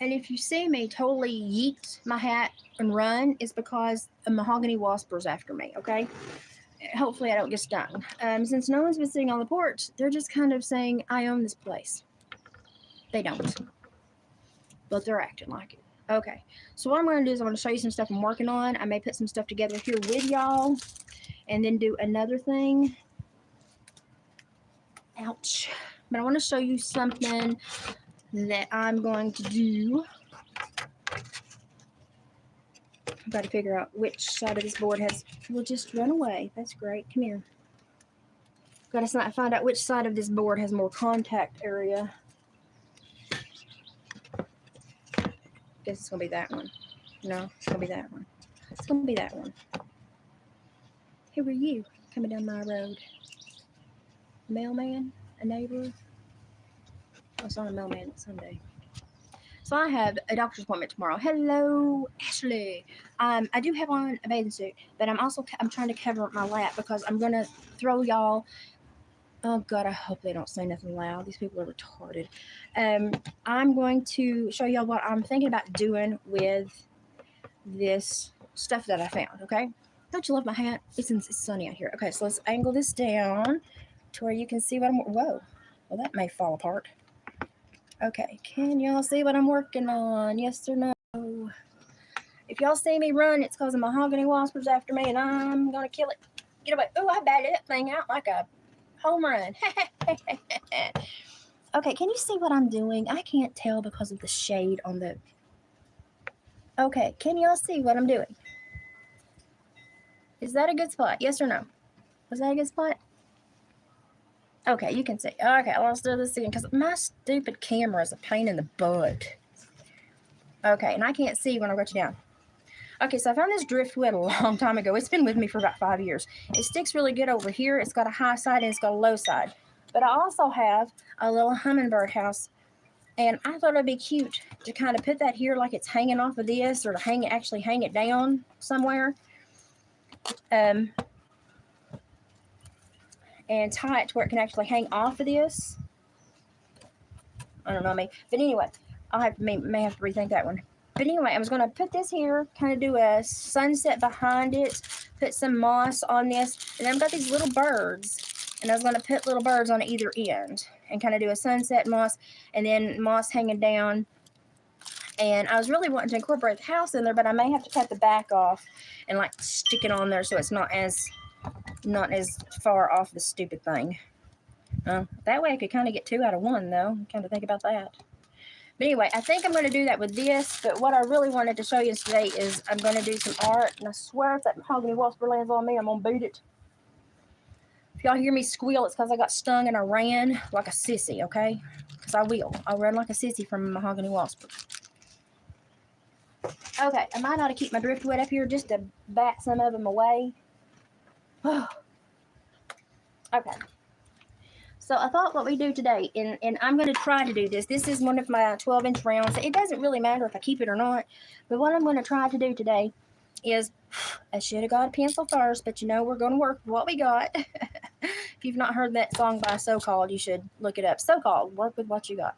And if you see me totally yeet my hat and run, it's because a mahogany wasper's after me, okay? Hopefully I don't get stung. Since no one's been sitting on the porch, they're just kind of saying, I own this place. They don't, but they're acting like it. Okay, so what I'm going to do is I'm going to show you some stuff I'm working on. I may put some stuff together here with y'all and then do another thing. Ouch. But I want to show you something that I'm going to do. I've got to figure out which side of this board has... We'll just run away. That's great. Come here. Got to find out which side of this board has more contact area. Guess it's going to be that one. No, it's going to be that one. It's going to be that one. Who are you coming down my road? A mailman? A neighbor? Oh, it's not a mailman. It's Sunday. So I have a doctor's appointment tomorrow. Hello, Ashley. I do have on a bathing suit, but I'm trying to cover my lap because I'm going to throw y'all... Oh, God, I hope they don't say nothing loud. These people are retarded. I'm going to show y'all what I'm thinking about doing with this stuff that I found, okay? Don't you love my hat? It's sunny out here. Okay, so let's angle this down to where you can see what I'm... Whoa. Well, that may fall apart. Okay, can y'all see what I'm working on? Yes or no? If y'all see me run, it's because a mahogany wasper's after me, and I'm going to kill it. Get away. Oh, I batted that thing out like a home run. Okay, can you see what I'm doing? I can't tell because of the shade on the... Okay, can y'all see what I'm doing? Is that a good spot? Yes or no? Was that a good spot? Okay, you can see. Okay, let's do this again because my stupid camera is a pain in the butt. Okay, and I can't see when I got you down. Okay, so I found this driftwood a long time ago. It's been with me for about 5 years. It sticks really good over here. It's got a high side and it's got a low side. But I also have a little hummingbird house. And I thought it'd be cute to kind of put that here like it's hanging off of this, or to actually hang it down somewhere. And tie it to where it can actually hang off of this. I don't know, but anyway, may have to rethink that one. But anyway, I was going to put this here, kind of do a sunset behind it, put some moss on this, and then I've got these little birds, and I was going to put little birds on either end, and kind of do a sunset moss, and then moss hanging down. And I was really wanting to incorporate the house in there, but I may have to cut the back off and like stick it on there so it's not as far off the stupid thing. That way I could kind of get 2 out of 1 though. Kind of think about that. But anyway, I think I'm going to do that with this. But what I really wanted to show you today is I'm going to do some art. And I swear if that mahogany wasper lands on me, I'm going to beat it. If y'all hear me squeal, it's because I got stung and I ran like a sissy, okay? Because I will. I'll run like a sissy from a mahogany wasper. Okay, I might ought to keep my driftwood up here just to bat some of them away. Okay. So I thought what we do today, and I'm going to try to do this. This is one of my 12-inch rounds. It doesn't really matter if I keep it or not. But what I'm going to try to do today is, I should have got a pencil first, but you know we're going to work with what we got. If you've not heard that song by So Called, you should look it up. So Called, work with what you got.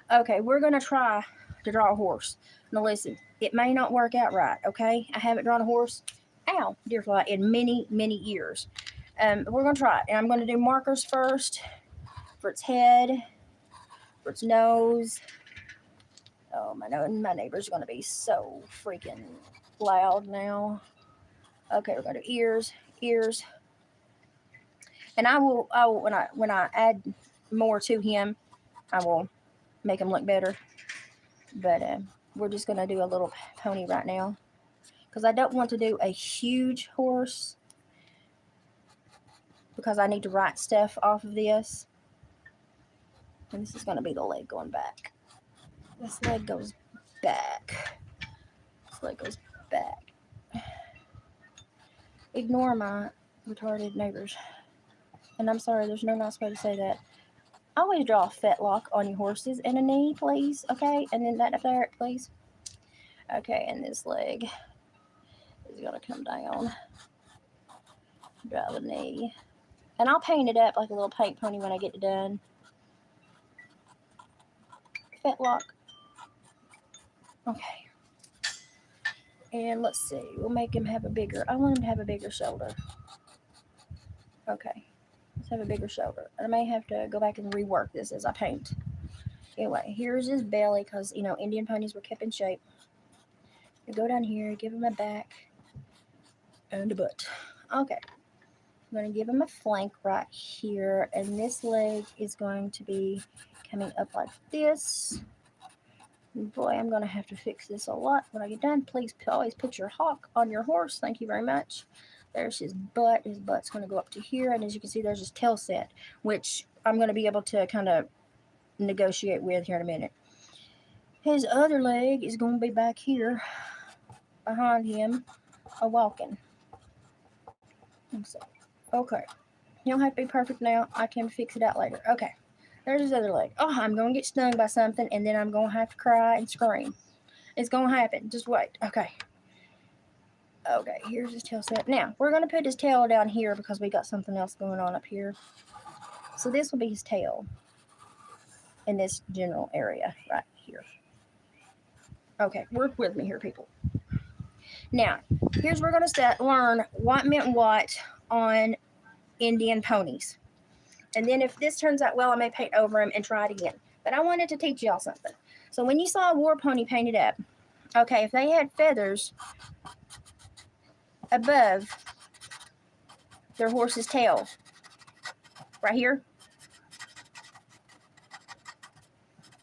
Okay, we're going to try to draw a horse. Now listen, it may not work out right, okay? I haven't drawn a horse, ow, deer fly, in many, many years. We're going to try it. And I'm going to do markers first for its head, for its nose. Oh, my neighbor's going to be so freaking loud now. Okay, we're going to do ears. And I will when I add more to him, I will make him look better. But we're just going to do a little pony right now because I don't want to do a huge horse because I need to write stuff off of this. And this is going to be the leg going back. This leg goes back. This leg goes back. Ignore my retarded neighbors. And I'm sorry, there's no nice way to say that. Always draw a fetlock on your horses and a knee, please. Okay, and then that up there, please. Okay, and this leg is going to come down. Draw the knee. And I'll paint it up like a little paint pony when I get it done. Fetlock. Okay. And let's see. We'll make him have a bigger. I want him to have a bigger shoulder. Okay. Let's have a bigger shoulder. I may have to go back and rework this as I paint. Anyway, here's his belly because, you know, Indian ponies were kept in shape. You go down here, give him a back and a butt. Okay. I'm going to give him a flank right here. And this leg is going to be coming up like this. Boy, I'm going to have to fix this a lot when I get done. Please always put your hock on your horse. Thank you very much. There's his butt. His butt's going to go up to here. And as you can see, there's his tail set, which I'm going to be able to kind of negotiate with here in a minute. His other leg is going to be back here behind him, a walking. Okay. You don't have to be perfect now. I can fix it out later. Okay. There's his other leg. Oh, I'm going to get stung by something, and then I'm going to have to cry and scream. It's going to happen. Just wait. Okay. Okay, here's his tail set. Now, we're going to put his tail down here because we got something else going on up here. So this will be his tail in this general area right here. Okay, work with me here, people. Now, here's where we're going to learn what meant what on Indian ponies. And then if this turns out well, I may paint over him and try it again. But I wanted to teach y'all something. So when you saw a war pony painted up, okay, if they had feathers above their horse's tail, right here.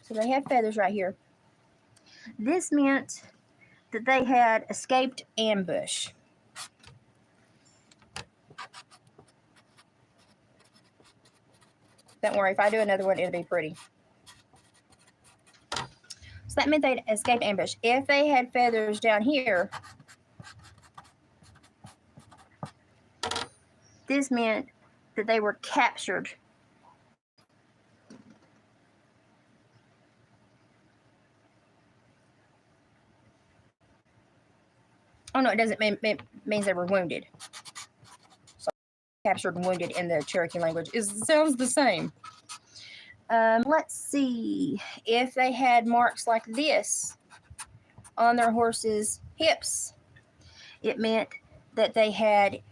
So they had feathers right here. This meant that they had escaped ambush. Don't worry, if I do another one, it'll be pretty. So that meant they'd escaped ambush. If they had feathers down here, this meant that they were captured. Oh no, it doesn't mean it means they were wounded. So captured and wounded in the Cherokee language sounds the same. Let's see. If they had marks like this on their horses' hips, it meant that they had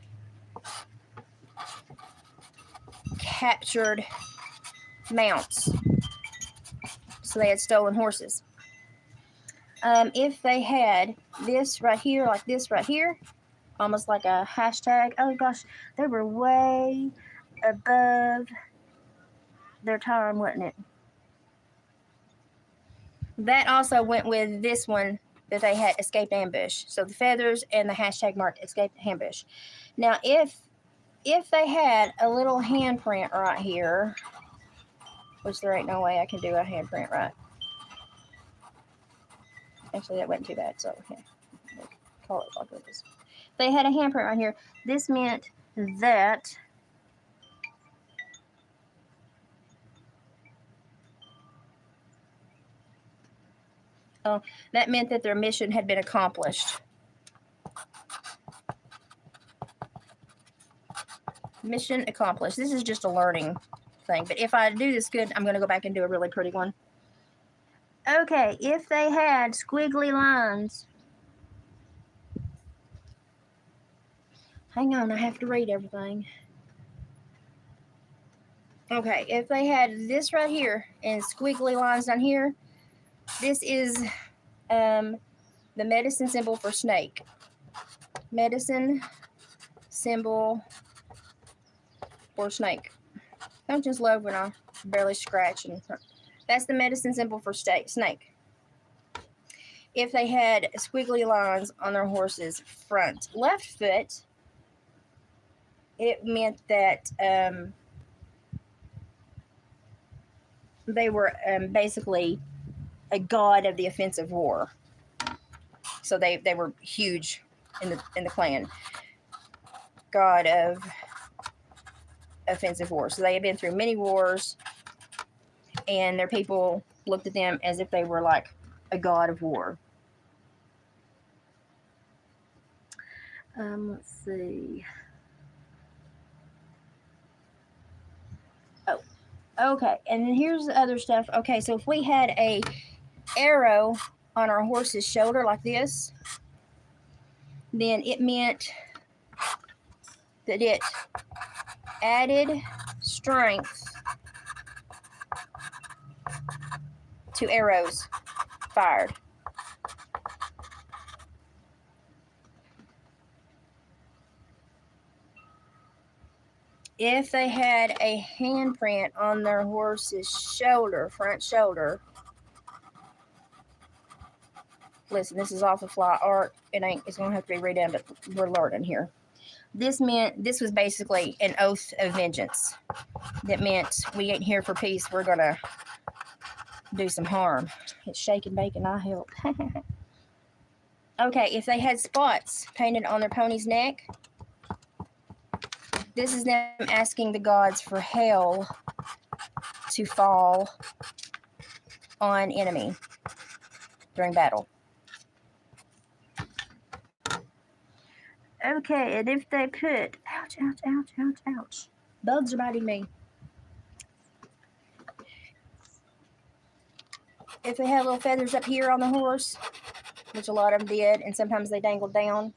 captured mounts. So they had stolen horses. If they had this right here, like this right here, almost like a hashtag. Oh gosh, they were way above their time, wasn't it? That also went with this one that they had escaped ambush. So the feathers and the hashtag marked escaped ambush. Now, if they had a little handprint right here, which there ain't no way I can do a handprint right. Actually, that wasn't too bad. So yeah, call it like this. They had a handprint right here. This meant that their mission had been accomplished. Mission accomplished. This is just a learning thing. But if I do this good, I'm going to go back and do a really pretty one. Okay, if they had squiggly lines. Hang on, I have to read everything. Okay, if they had this right here and squiggly lines down here, this is the medicine symbol for snake. Medicine symbol for snake. Don't just love when I barely scratch. And that's the medicine symbol for snake. If they had squiggly lines on their horse's front left foot, it meant that they were basically a god of the offensive war. So they were huge in the clan. God of offensive war. So they had been through many wars, and their people looked at them as if they were like a god of war. Let's see. Oh, okay. And then here's the other stuff. Okay, so if we had a arrow on our horse's shoulder like this, then it meant that it added strength to arrows fired. If they had a handprint on their horse's shoulder, front shoulder, listen, this is off the fly art. It's gonna have to be redone, but we're learning here. This meant this was basically an oath of vengeance. That meant we ain't here for peace. We're gonna do some harm. It's shaking bacon, I help. Okay, if they had spots painted on their pony's neck, this is them asking the gods for hell to fall on enemy during battle. Okay, and if they put, ouch, ouch, ouch, ouch, ouch. Bugs are biting me. If they had little feathers up here on the horse, which a lot of them did, and sometimes they dangled down.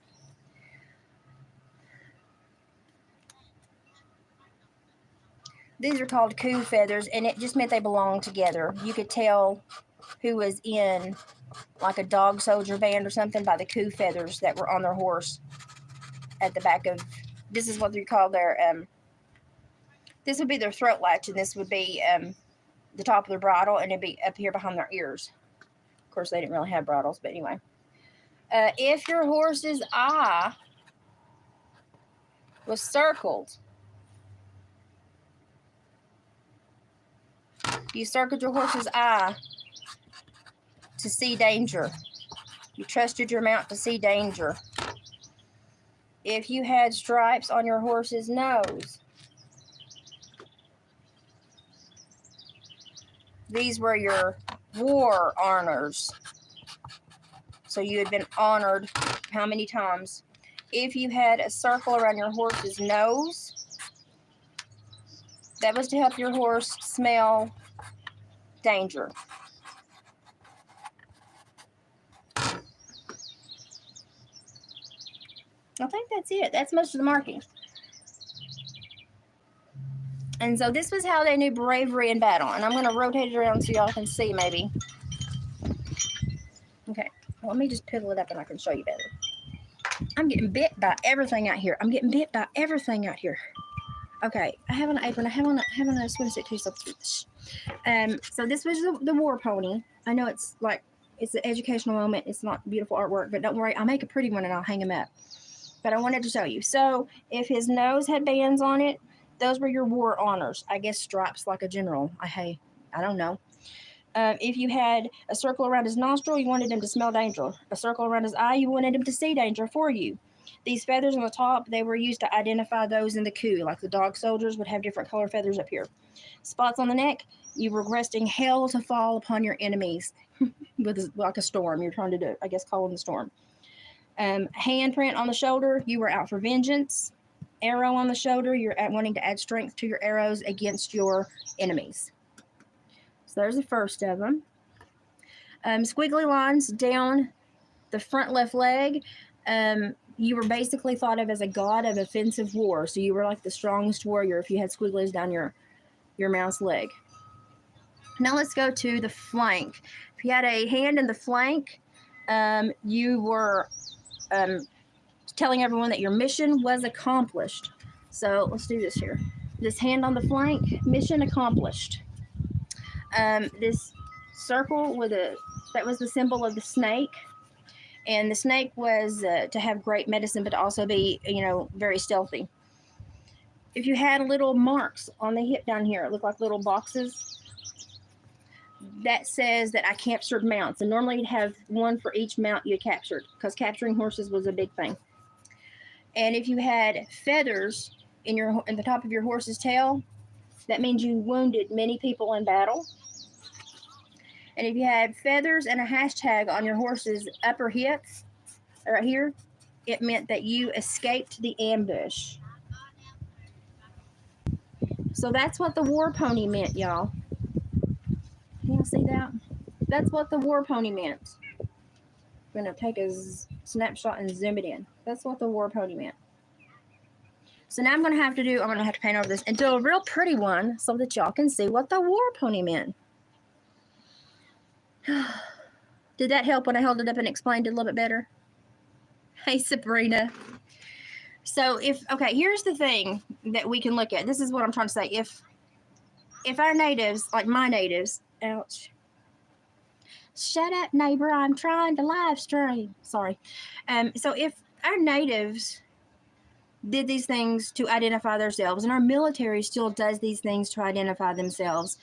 These are called coup feathers, and it just meant they belonged together. You could tell who was in like a dog soldier band or something by the coup feathers that were on their horse at the back of, this is what they call their, this would be their throat latch, and this would be the top of their bridle, and it'd be up here behind their ears. Of course, they didn't really have bridles, but anyway. If your horse's eye was circled, you circled your horse's eye to see danger. You trusted your mount to see danger. If you had stripes on your horse's nose, these were your war honors. So you had been honored how many times? If you had a circle around your horse's nose, that was to help your horse smell danger. I think that's it. That's most of the markings. And so this was how they knew bravery in battle. And I'm going to rotate it around so y'all can see maybe. Okay, let me just piddle it up and I can show you better. I'm getting bit by everything out here. I'm getting bit by everything out here. Okay, I have an apron. I have on a swimsuit too. So this was the war pony. I know it's like, it's an educational moment. It's not beautiful artwork, but don't worry. I'll make a pretty one and I'll hang him up. But I wanted to show you. So if his nose had bands on it, those were your war honors. I guess stripes like a general. I don't know. If you had a circle around his nostril, you wanted him to smell danger. A circle around his eye, you wanted him to see danger for you. These feathers on the top, they were used to identify those in the coup. Like the dog soldiers would have different color feathers up here. Spots on the neck, you were requesting hell to fall upon your enemies. With like a storm, you're trying to do, I guess, calling the storm. Handprint on the shoulder, you were out for vengeance. Arrow on the shoulder, you're wanting to add strength to your arrows against your enemies. So there's the first of them. Squiggly lines down the front left leg. You were basically thought of as a god of offensive war. So you were like the strongest warrior if you had squigglies down your mount's leg. Now let's go to the flank. If you had a hand in the flank, you were telling everyone that your mission was accomplished. So let's do this here. This hand on the flank, mission accomplished. This circle that was the symbol of the snake. And the snake was to have great medicine, but to also be, very stealthy. If you had little marks on the hip down here, it looked like little boxes. That says that I captured mounts. And normally you'd have one for each mount you had captured, because capturing horses was a big thing. And if you had feathers in the top of your horse's tail, that means you wounded many people in battle. And if you had feathers and a hashtag on your horse's upper hip, right here, it meant that you escaped the ambush. So that's what the war pony meant, y'all. Can y'all see that? That's what the war pony meant. going to take a snapshot and zoom it in. That's what the war pony meant. So now I'm going to have to paint over this and do a real pretty one so that y'all can see what the war pony meant. Did that help when I held it up and explained it a little bit better? Hey, Sabrina. So here's the thing that we can look at. This is what I'm trying to say. If our natives, like my natives, ouch. Shut up, neighbor. I'm trying to live stream. Sorry. So if our natives did these things to identify themselves, and our military still does these things to identify themselves,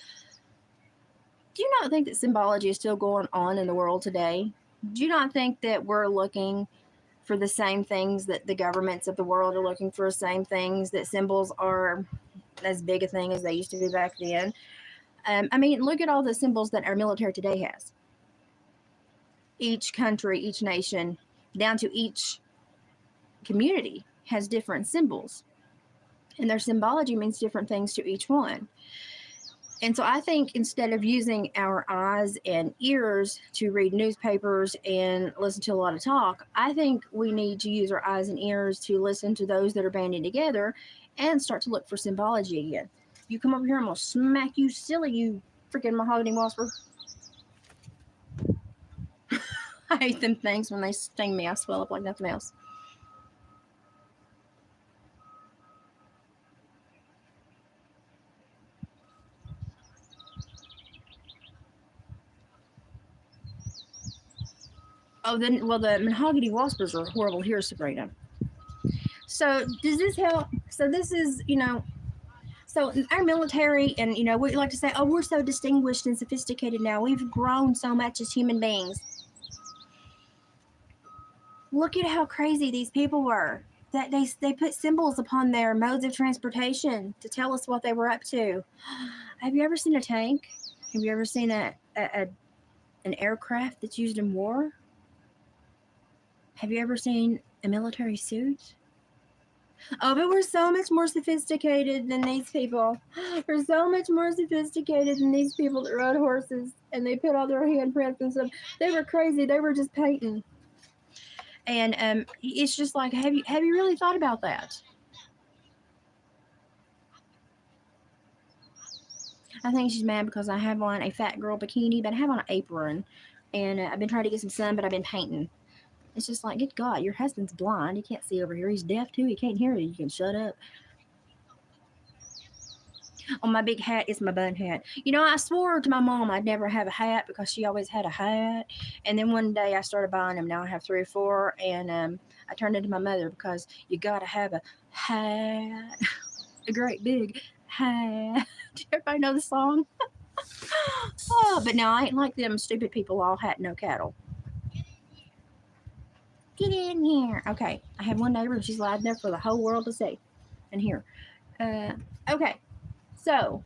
do you not think that symbology is still going on in the world today? Do you not think that we're looking for the same things that the governments of the world are looking for, the same things, that symbols are as big a thing as they used to be back then? I mean, look at all the symbols that our military today has. Each country, each nation, down to each community has different symbols. And their symbology means different things to each one. And so I think instead of using our eyes and ears to read newspapers and listen to a lot of talk, I think we need to use our eyes and ears to listen to those that are banding together and start to look for symbology again. You come over here, I'm going to smack you silly, you freaking mahogany wasper. I hate them things when they sting me. I swell up like nothing else. Oh, the mahogany waspers are horrible here, Sabrina. So does this help? So this is, so our military, and, we like to say, oh, we're so distinguished and sophisticated now. We've grown so much as human beings. Look at how crazy these people were. That they put symbols upon their modes of transportation to tell us what they were up to. Have you ever seen a tank? Have you ever seen an aircraft that's used in war? Have you ever seen a military suit? Oh, but we're so much more sophisticated than these people. We're so much more sophisticated than these people that rode horses and they put all their handprints and stuff. They were crazy. They were just painting. And it's just like, have you really thought about that? I think she's mad because I have on a fat girl bikini, but I have on an apron. And I've been trying to get some sun, but I've been painting. It's just like, good God, your husband's blind. He can't see over here. He's deaf too. He can't hear you. You can shut up. Oh, my big hat is my bun hat. I swore to my mom I'd never have a hat because she always had a hat. And then one day I started buying them. Now I have 3 or 4. And I turned into my mother because you got to have a hat. A great big hat. Do everybody know the song? Oh, but now I ain't like them stupid people, all hat, no cattle. Get in here. Okay, I have one neighbor and she's lying there for the whole world to see. And here. Okay, so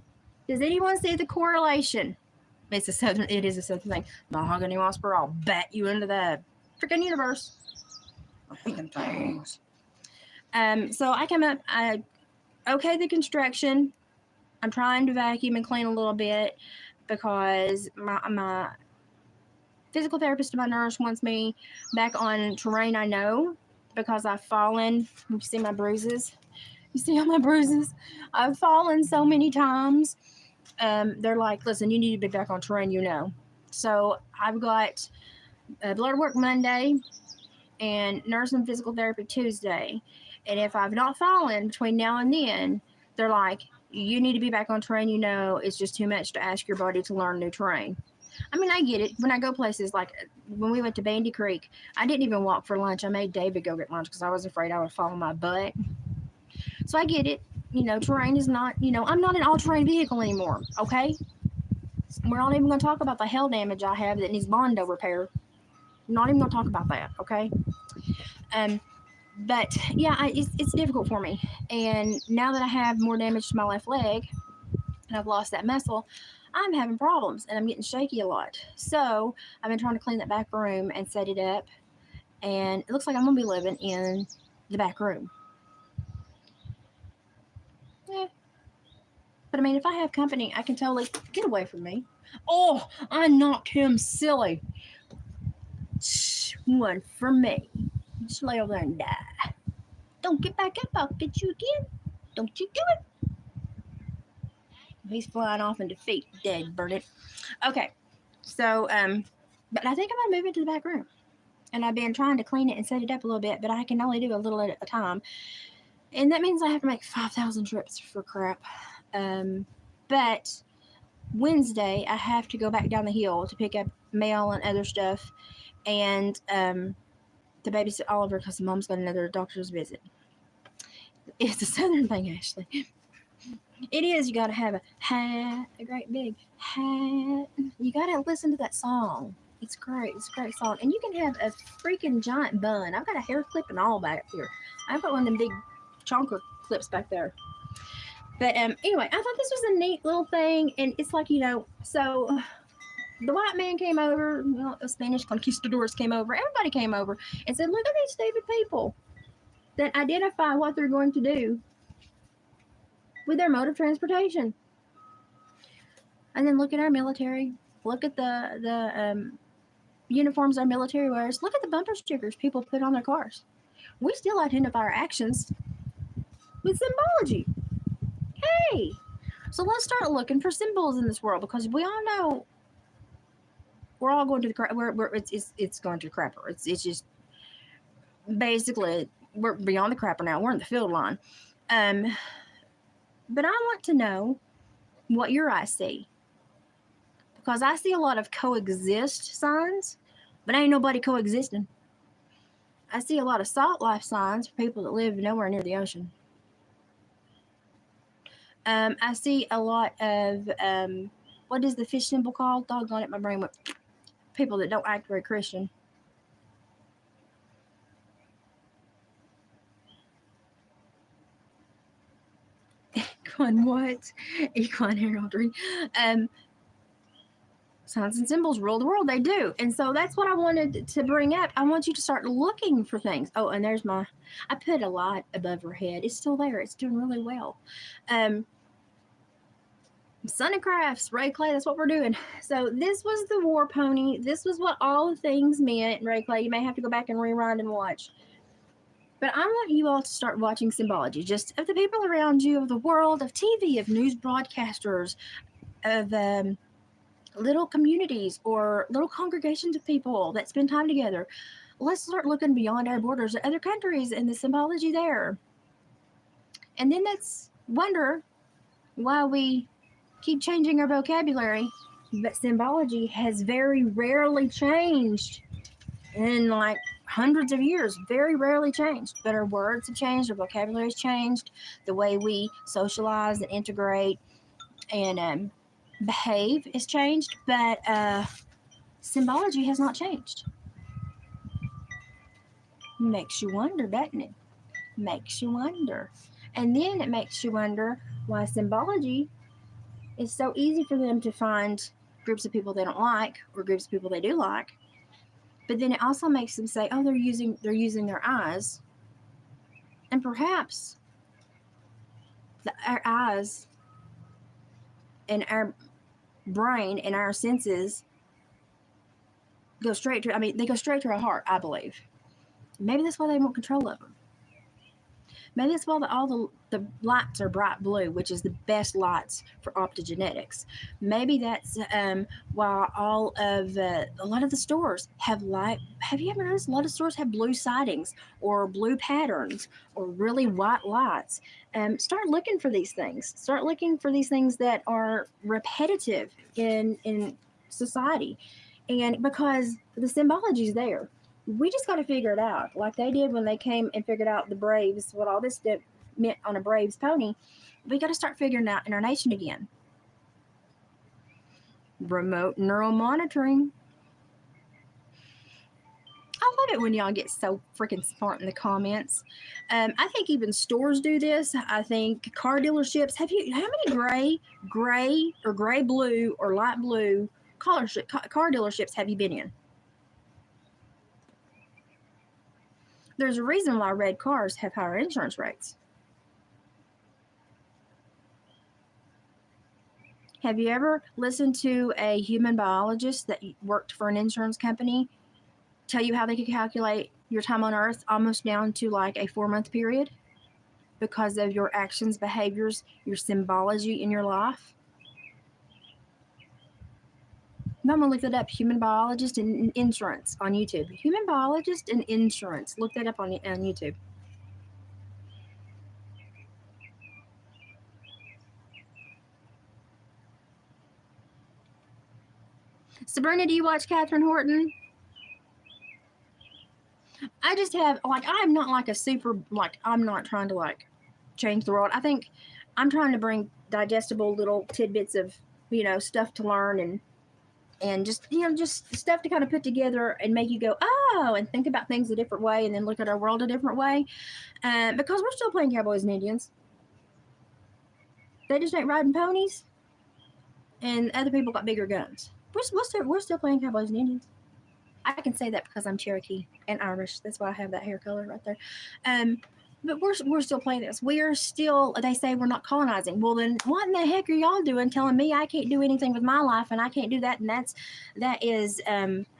does anyone see the correlation? It is a southern thing. Mahogany wasper, I'll bat you into the freaking universe. I hate them things. So I come up, I okay the construction. I'm trying to vacuum and clean a little bit because my physical therapist and my nurse wants me back on terrain I know because I've fallen. You see my bruises? You see all my bruises? I've fallen so many times. They're like, listen, you need to be back on terrain you know. So I've got blood work Monday and nurse and physical therapy Tuesday. And if I've not fallen between now and then, they're like, you need to be back on terrain you know. It's just too much to ask your body to learn new terrain. I mean, I get it. When I go places like when we went to Bandy Creek, I didn't even walk for lunch. I made David go get lunch because I was afraid I would fall on my butt. So I get it. Terrain is not, I'm not an all-terrain vehicle anymore, okay? We're not even going to talk about the hail damage I have that needs Bondo repair. I'm not even going to talk about that, okay? But, yeah, it's difficult for me. And now that I have more damage to my left leg and I've lost that muscle, I'm having problems and I'm getting shaky a lot. So I've been trying to clean that back room and set it up. And it looks like I'm going to be living in the back room. Yeah. But I mean, if I have company, I can totally get away from me. Oh, I knocked him silly. One for me. Just lay over there and die. Don't get back up. I'll get you again. Don't you do it. He's flying off in defeat. Dead, burn it. Okay. So, but I think I'm going to move it to the back room. And I've been trying to clean it and set it up a little bit, but I can only do a little at a time. And that means I have to make 5,000 trips for crap. But Wednesday, I have to go back down the hill to pick up mail and other stuff. And to babysit Oliver because mom's got another doctor's visit. It's a southern thing, Ashley. It is. You got to have a hat, a great big hat. You got to listen to that song. It's great. It's a great song. And you can have a freaking giant bun. I've got a hair clip and all back here. I've got one of them big chonker clips back there. But anyway, I thought this was a neat little thing. And it's like, so the white man came over. Well, the Spanish conquistadors came over. Everybody came over and said, look at these stupid people that identify what they're going to do with their mode of transportation. And then look at our military. Look at the uniforms our military wears. Look at the bumper stickers people put on their cars. We still identify our actions with symbology. Hey, so let's start looking for symbols in this world because we all know we're all going to the crap. It's going to the crapper. It's just basically we're beyond the crapper now. We're in the field line. But I want to know what your eyes see. Because I see a lot of coexist signs, but ain't nobody coexisting. I see a lot of salt life signs for people that live nowhere near the ocean. I see a lot of, what is the fish symbol called? Doggone it, my brain went. People that don't act very Christian. Equine what? Equine heraldry. Signs and symbols rule the world. They do. And so that's what I wanted to bring up. I want you to start looking for things. Oh, and there's I put a light above her head. It's still there. It's doing really well. Sun and Crafts, Ray Clay, that's what we're doing. So this was the war pony. This was what all the things meant, Ray Clay. You may have to go back and rewind and watch. But I want you all to start watching Symbology, just of the people around you, of the world, of TV, of news broadcasters, of little communities or little congregations of people that spend time together. Let's start looking beyond our borders at other countries and the symbology there. And then let's wonder why we keep changing our vocabulary, but symbology has very rarely changed in like hundreds of years, very rarely changed. But our words have changed, our vocabulary has changed, the way we socialize and integrate and behave has changed, but symbology has not changed. Makes you wonder, doesn't it? Makes you wonder. And then it makes you wonder why symbology is so easy for them to find groups of people they don't like or groups of people they do like. But then it also makes them say, oh, they're using their eyes. And perhaps our eyes and our brain and our senses go straight to, they go straight to our heart, I believe. Maybe that's why they want control of them. Maybe that's why all the lights are bright blue, which is the best lights for optogenetics. Maybe that's why a lot of the stores have light. Have you ever noticed a lot of stores have blue sidings or blue patterns or really white lights? Start looking for these things. Start looking for these things that are repetitive in society. And because the symbology is there. We just got to figure it out, like they did when they came and figured out the Braves, what all this meant on a Braves pony. We got to start figuring it out in our nation again. Remote neural monitoring. I love it when y'all get so freaking smart in the comments. I think even stores do this. I think car dealerships. How many gray or gray blue or light blue car dealerships have you been in? There's a reason why red cars have higher insurance rates. Have you ever listened to a human biologist that worked for an insurance company tell you how they could calculate your time on Earth almost down to like a 4-month period because of your actions, behaviors, your symbology in your life. I'm gonna look that up. Human biologist and insurance on YouTube. Human biologist and insurance. Look that up on YouTube. Sabrina, do you watch Catherine Horton? I just have like I'm not like a super like I'm not trying to like change the world. I think I'm trying to bring digestible little tidbits of stuff to learn and just just stuff to kind of put together and make you go oh and think about things a different way and then look at our world a different way. Because we're still playing cowboys and Indians. They just ain't riding ponies, and other people got bigger guns. We're still playing cowboys and Indians. I can say that because I'm Cherokee and Irish. That's why I have that hair color right there. But we're still playing this. We're still. They say we're not colonizing. Well, then what in the heck are y'all doing? Telling me I can't do anything with my life and I can't do that, and that is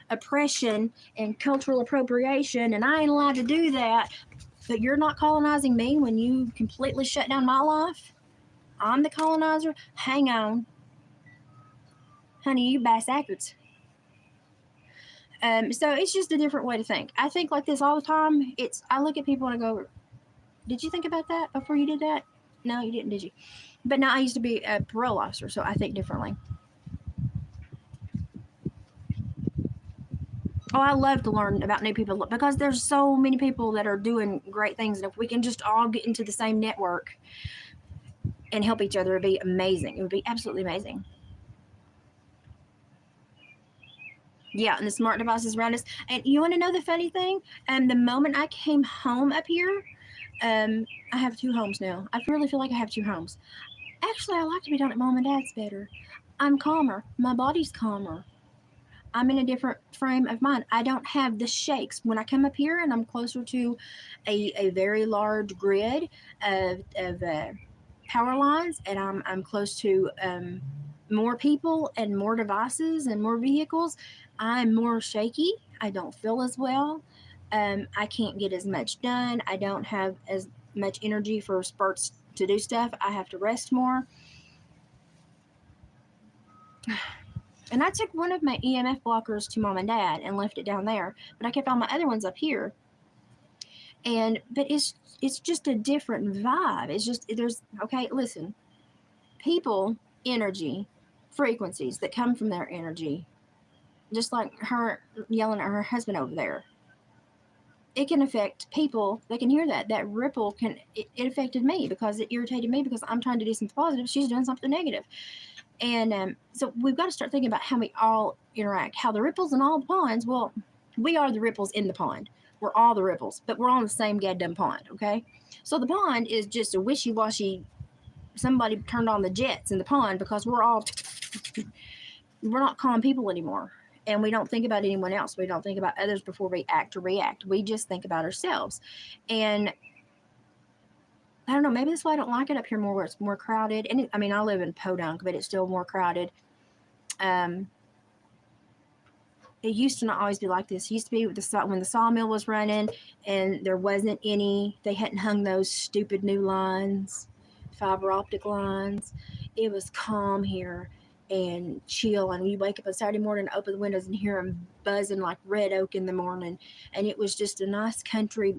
oppression and cultural appropriation, and I ain't allowed to do that. But you're not colonizing me when you completely shut down my life. I'm the colonizer. Hang on, honey, you backwards. So it's just a different way to think. I think like this all the time. I look at people and I go, did you think about that before you did that? No, you didn't, did you? But now I used to be a parole officer, so I think differently. Oh, I love to learn about new people because there's so many people that are doing great things. And if we can just all get into the same network and help each other, it'd be amazing. It would be absolutely amazing. Yeah, and the smart devices around us. And you want to know the funny thing? The moment I came home up here, I have 2 homes now. I really feel like I have 2 homes. Actually, I like to be down at mom and dad's better. I'm calmer. My body's calmer. I'm in a different frame of mind. I don't have the shakes. When I come up here and I'm closer to a very large grid of power lines and I'm close to more people and more devices and more vehicles, I'm more shaky. I don't feel as well. I can't get as much done. I don't have as much energy for spurts to do stuff. I have to rest more. And I took one of my EMF blockers to mom and dad and left it down there, but I kept all my other ones up here. But it's just a different vibe. It's just okay, listen. People, energy, frequencies that come from their energy, just like her yelling at her husband over there. It can affect people. They can hear that ripple it affected me because it irritated me because I'm trying to do something positive. She's doing something negative. And so we've got to start thinking about how we all interact, how the ripples in all the ponds, well, we are the ripples in the pond. We're all the ripples, but we're all in the same goddamn pond, okay? So the pond is just a wishy-washy, somebody turned on the jets in the pond because we're not calm people anymore. And we don't think about anyone else. We don't think about others before we act or react. We just think about ourselves. And I don't know, maybe that's why I don't like it up here more where it's more crowded. And I live in Podunk, but it's still more crowded. It used to not always be like this. It used to be when the sawmill was running and there wasn't any, they hadn't hung those stupid new lines, fiber optic lines. It was calm here and chill. And you wake up on Saturday morning, open the windows and hear them buzzing like red oak in the morning. And it was just a nice country,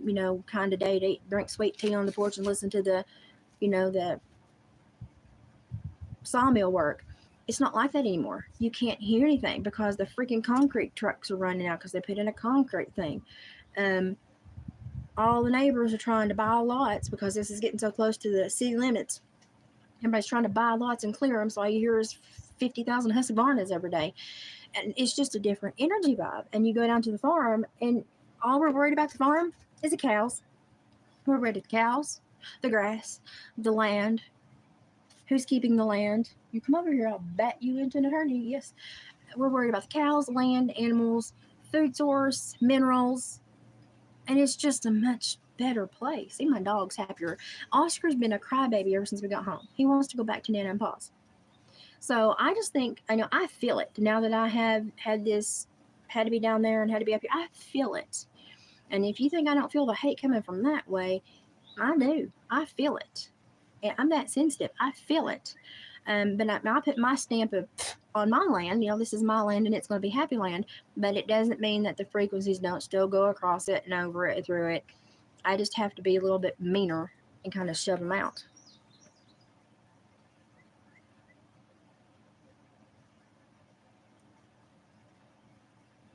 kind of day to drink sweet tea on the porch and listen to the sawmill work. It's not like that anymore. You can't hear anything because the freaking concrete trucks are running out because they put in a concrete thing. All the neighbors are trying to buy lots because this is getting so close to the city limits. Everybody's trying to buy lots and clear them, so all you hear is 50,000 Husqvarnas every day. And it's just a different energy vibe. And you go down to the farm, and all we're worried about the farm is the cows. We're worried about the cows, the grass, the land. Who's keeping the land? You come over here, I'll bat you into an eternity. Yes. We're worried about the cows, land, animals, food source, minerals. And it's just a much better place. See, my dog's happier. Oscar's been a crybaby ever since we got home. He wants to go back to Nana and Pa's. So I just think, I feel it now that I have had this had to be down there and had to be up here. I feel it. And if you think I don't feel the hate coming from that way, I do. I feel it. And I'm that sensitive. I feel it. But I put my stamp of on my land. This is my land and it's going to be happy land. But it doesn't mean that the frequencies don't still go across it and over it and through it. I just have to be a little bit meaner and kind of shove them out.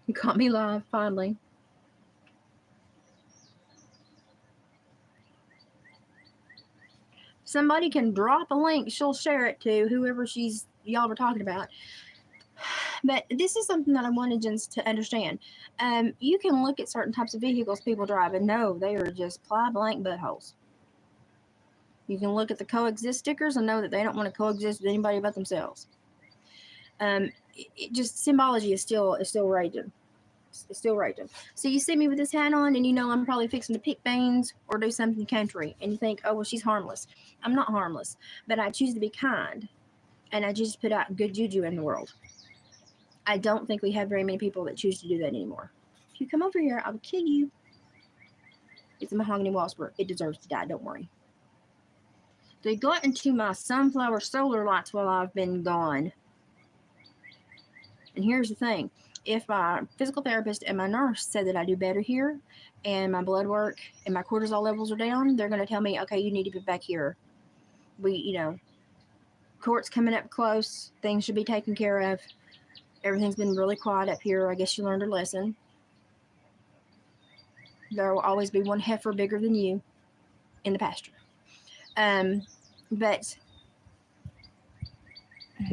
You caught me live, finally. Somebody can drop a link, she'll share it to whoever y'all were talking about. But this is something that I wanted Jens to understand. You can look at certain types of vehicles people drive and know they are just ply blank buttholes. You can look at the coexist stickers and know that they don't want to coexist with anybody but themselves. Just symbology is still raging. It's still raging. So you see me with this hat on and you know I'm probably fixing to pick beans or do something country. And you think, oh, well, she's harmless. I'm not harmless. But I choose to be kind. And I just put out good juju in the world. I don't think we have very many people that choose to do that anymore. If you come over here, I will kill you. It's a mahogany wasp. It deserves to die. Don't worry. They got into my sunflower solar lights while I've been gone. And here's the thing. If my physical therapist and my nurse said that I do better here and my blood work and my cortisol levels are down, they're going to tell me, okay, you need to be back here. Court's coming up close. Things should be taken care of. Everything's been really quiet up here. I guess you learned a lesson. There will always be one heifer bigger than you in the pasture. But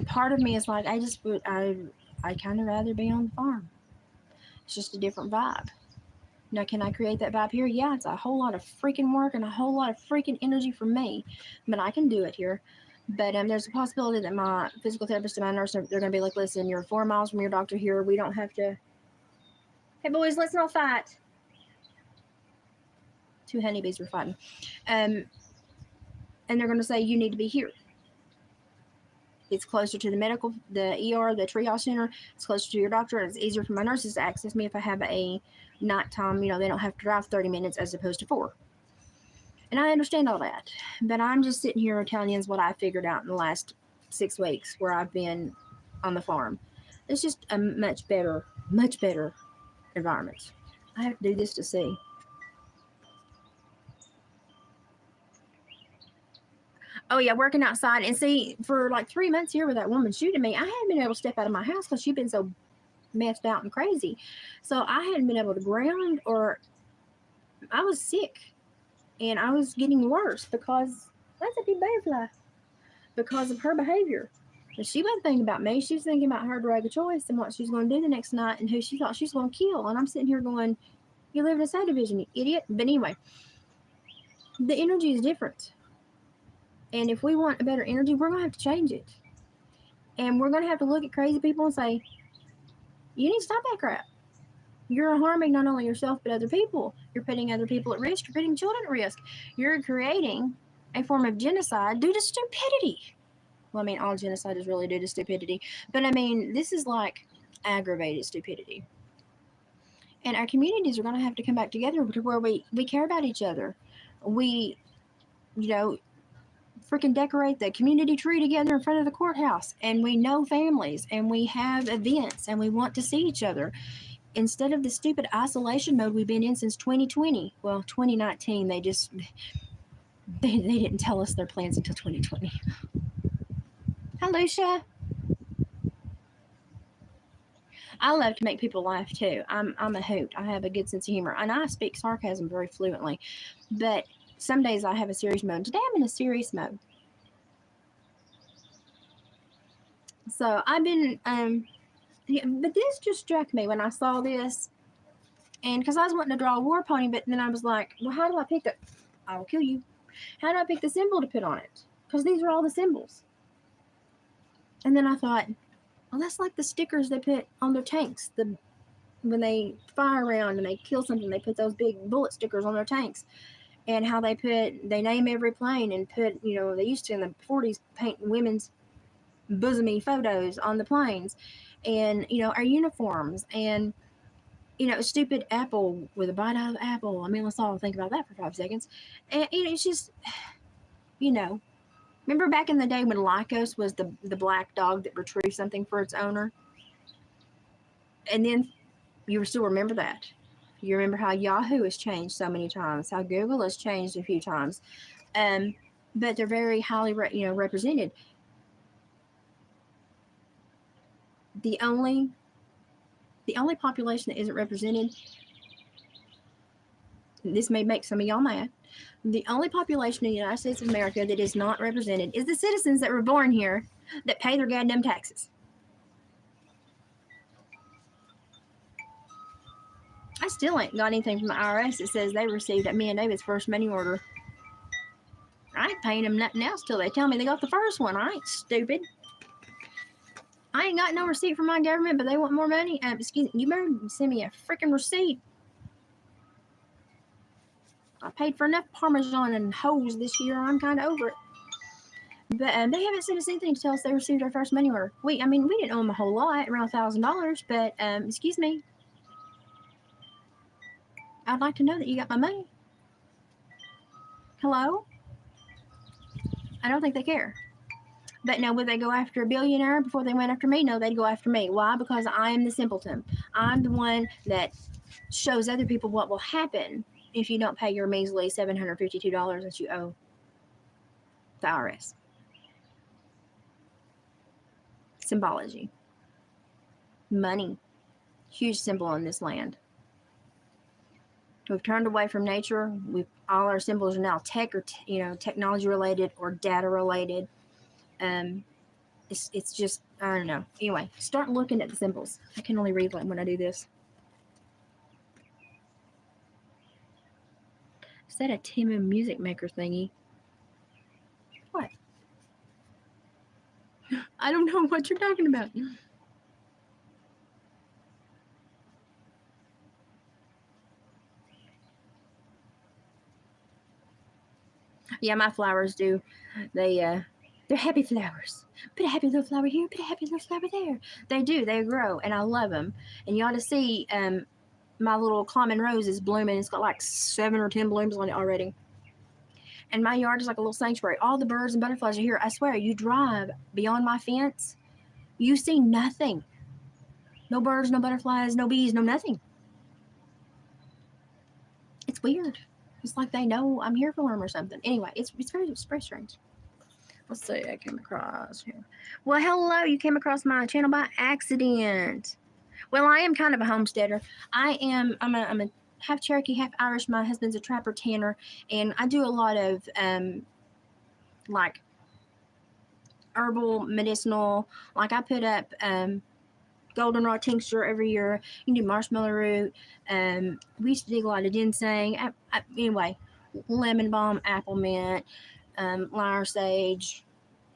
part of me is like, I kind of rather be on the farm. It's just a different vibe. Now, can I create that vibe here? Yeah, it's a whole lot of freaking work and a whole lot of freaking energy for me, but I can do it here. But there's a possibility that my physical therapist and my nurse, they're going to be like, listen, you're 4 miles from your doctor here. We don't have to. Hey, boys, let's not fight. 2 honeybees were fighting. And they're going to say, you need to be here. It's closer to the ER, the triage center. It's closer to your doctor. It's easier for my nurses to access me if I have a nighttime. They don't have to drive 30 minutes as opposed to 4. And I understand all that. But I'm just sitting here telling you what I figured out in the last 6 weeks where I've been on the farm. It's just a much better environment. I have to do this to see. Oh, yeah, working outside. And see, for like 3 months here with that woman shooting me, I hadn't been able to step out of my house because she'd been so messed out and crazy. So I hadn't been able to ground, or I was sick. And I was getting worse because that's a big butterfly. Because of her behavior. But she wasn't thinking about me. She was thinking about her drug of choice and what she was going to do the next night and who she thought she was going to kill. And I'm sitting here going, you live in a subdivision, you idiot. But anyway, the energy is different. And if we want a better energy, we're going to have to change it. And we're going to have to look at crazy people and say, you need to stop that crap. You're harming not only yourself, but other people. You're putting other people at risk. You're putting children at risk. You're creating a form of genocide due to stupidity. Well, I mean, all genocide is really due to stupidity. But I mean, this is like aggravated stupidity. And our communities are going to have to come back together to where we care about each other. We, freaking decorate the community tree together in front of the courthouse. And we know families. And we have events. And we want to see each other. Instead of the stupid isolation mode we've been in since 2020. Well, 2019, they didn't tell us their plans until 2020. Hi, Lucia. I love to make people laugh too. I'm a hoot. I have a good sense of humor, and I speak sarcasm very fluently. But some days I have a serious mode. Today I'm in a serious mode. So I've been but this just struck me when I saw this, and because I was wanting to draw a war pony, but then I was like, well, how do I pick the? I will kill you. How do I pick the symbol to put on it? Because these are all the symbols. And then I thought, well, that's like the stickers they put on their tanks. When they fire around and they kill something, they put those big bullet stickers on their tanks. And how they name every plane and put, they used to in the 40s paint women's bosomy photos on the planes. And, our uniforms. And a stupid apple with a bite out of the apple. I mean, let's all think about that for 5 seconds. And it's just, you know, remember back in the day when Lycos was the black dog that retrieved something for its owner? And then you still remember that. You remember how Yahoo has changed so many times, how Google has changed a few times, um, but they're very highly, represented. The only the only population that isn't represented, this may make some of y'all mad. The only population in the United States of America that is not represented is the citizens that were born here that pay their goddamn taxes. I still ain't got anything from the IRS that says they received me and David's first money order. I ain't paying them nothing else till they tell me they got the first one. I ain't stupid. I ain't got no receipt from my government, but they want more money. Excuse me, you better send me a freaking receipt. I paid for enough Parmesan and hose this year. I'm kind of over it. But they haven't sent us anything to tell us they received our first money order. We didn't owe them a whole lot, around $1,000. But excuse me, I'd like to know that you got my money. Hello? I don't think they care. But now, would they go after a billionaire before they went after me? No, they'd go after me. Why? Because I am the simpleton. I'm the one that shows other people what will happen if you don't pay your measly $752 that you owe the IRS. Symbology. Money. Huge symbol in this land. We've turned away from nature. All our symbols are now tech or technology related or data related. It's just, I don't know. Anyway, start looking at the symbols. I can only read when I do this. Is that a Timu music maker thingy? What? I don't know what you're talking about. Yeah, my flowers do. They're happy flowers. Put a happy little flower here, put a happy little flower there. They do. They grow, and I love them. And you ought to see my little common rose is blooming. It's got like 7 or 10 blooms on it already. And my yard is like a little sanctuary. All the birds and butterflies are here. I swear, you drive beyond my fence, you see nothing. No birds, no butterflies, no bees, no nothing. It's weird. It's like they know I'm here for them or something. Anyway, it's very strange. Let's see, I came across here. Well, hello, you came across my channel by accident. Well, I am kind of a homesteader. I'm a half Cherokee, half Irish. My husband's a trapper tanner, and I do a lot of like herbal, medicinal. Like I put up goldenrod tincture every year. You can do marshmallow root. We used to dig a lot of ginseng. Anyway, lemon balm, apple mint, lyre sage,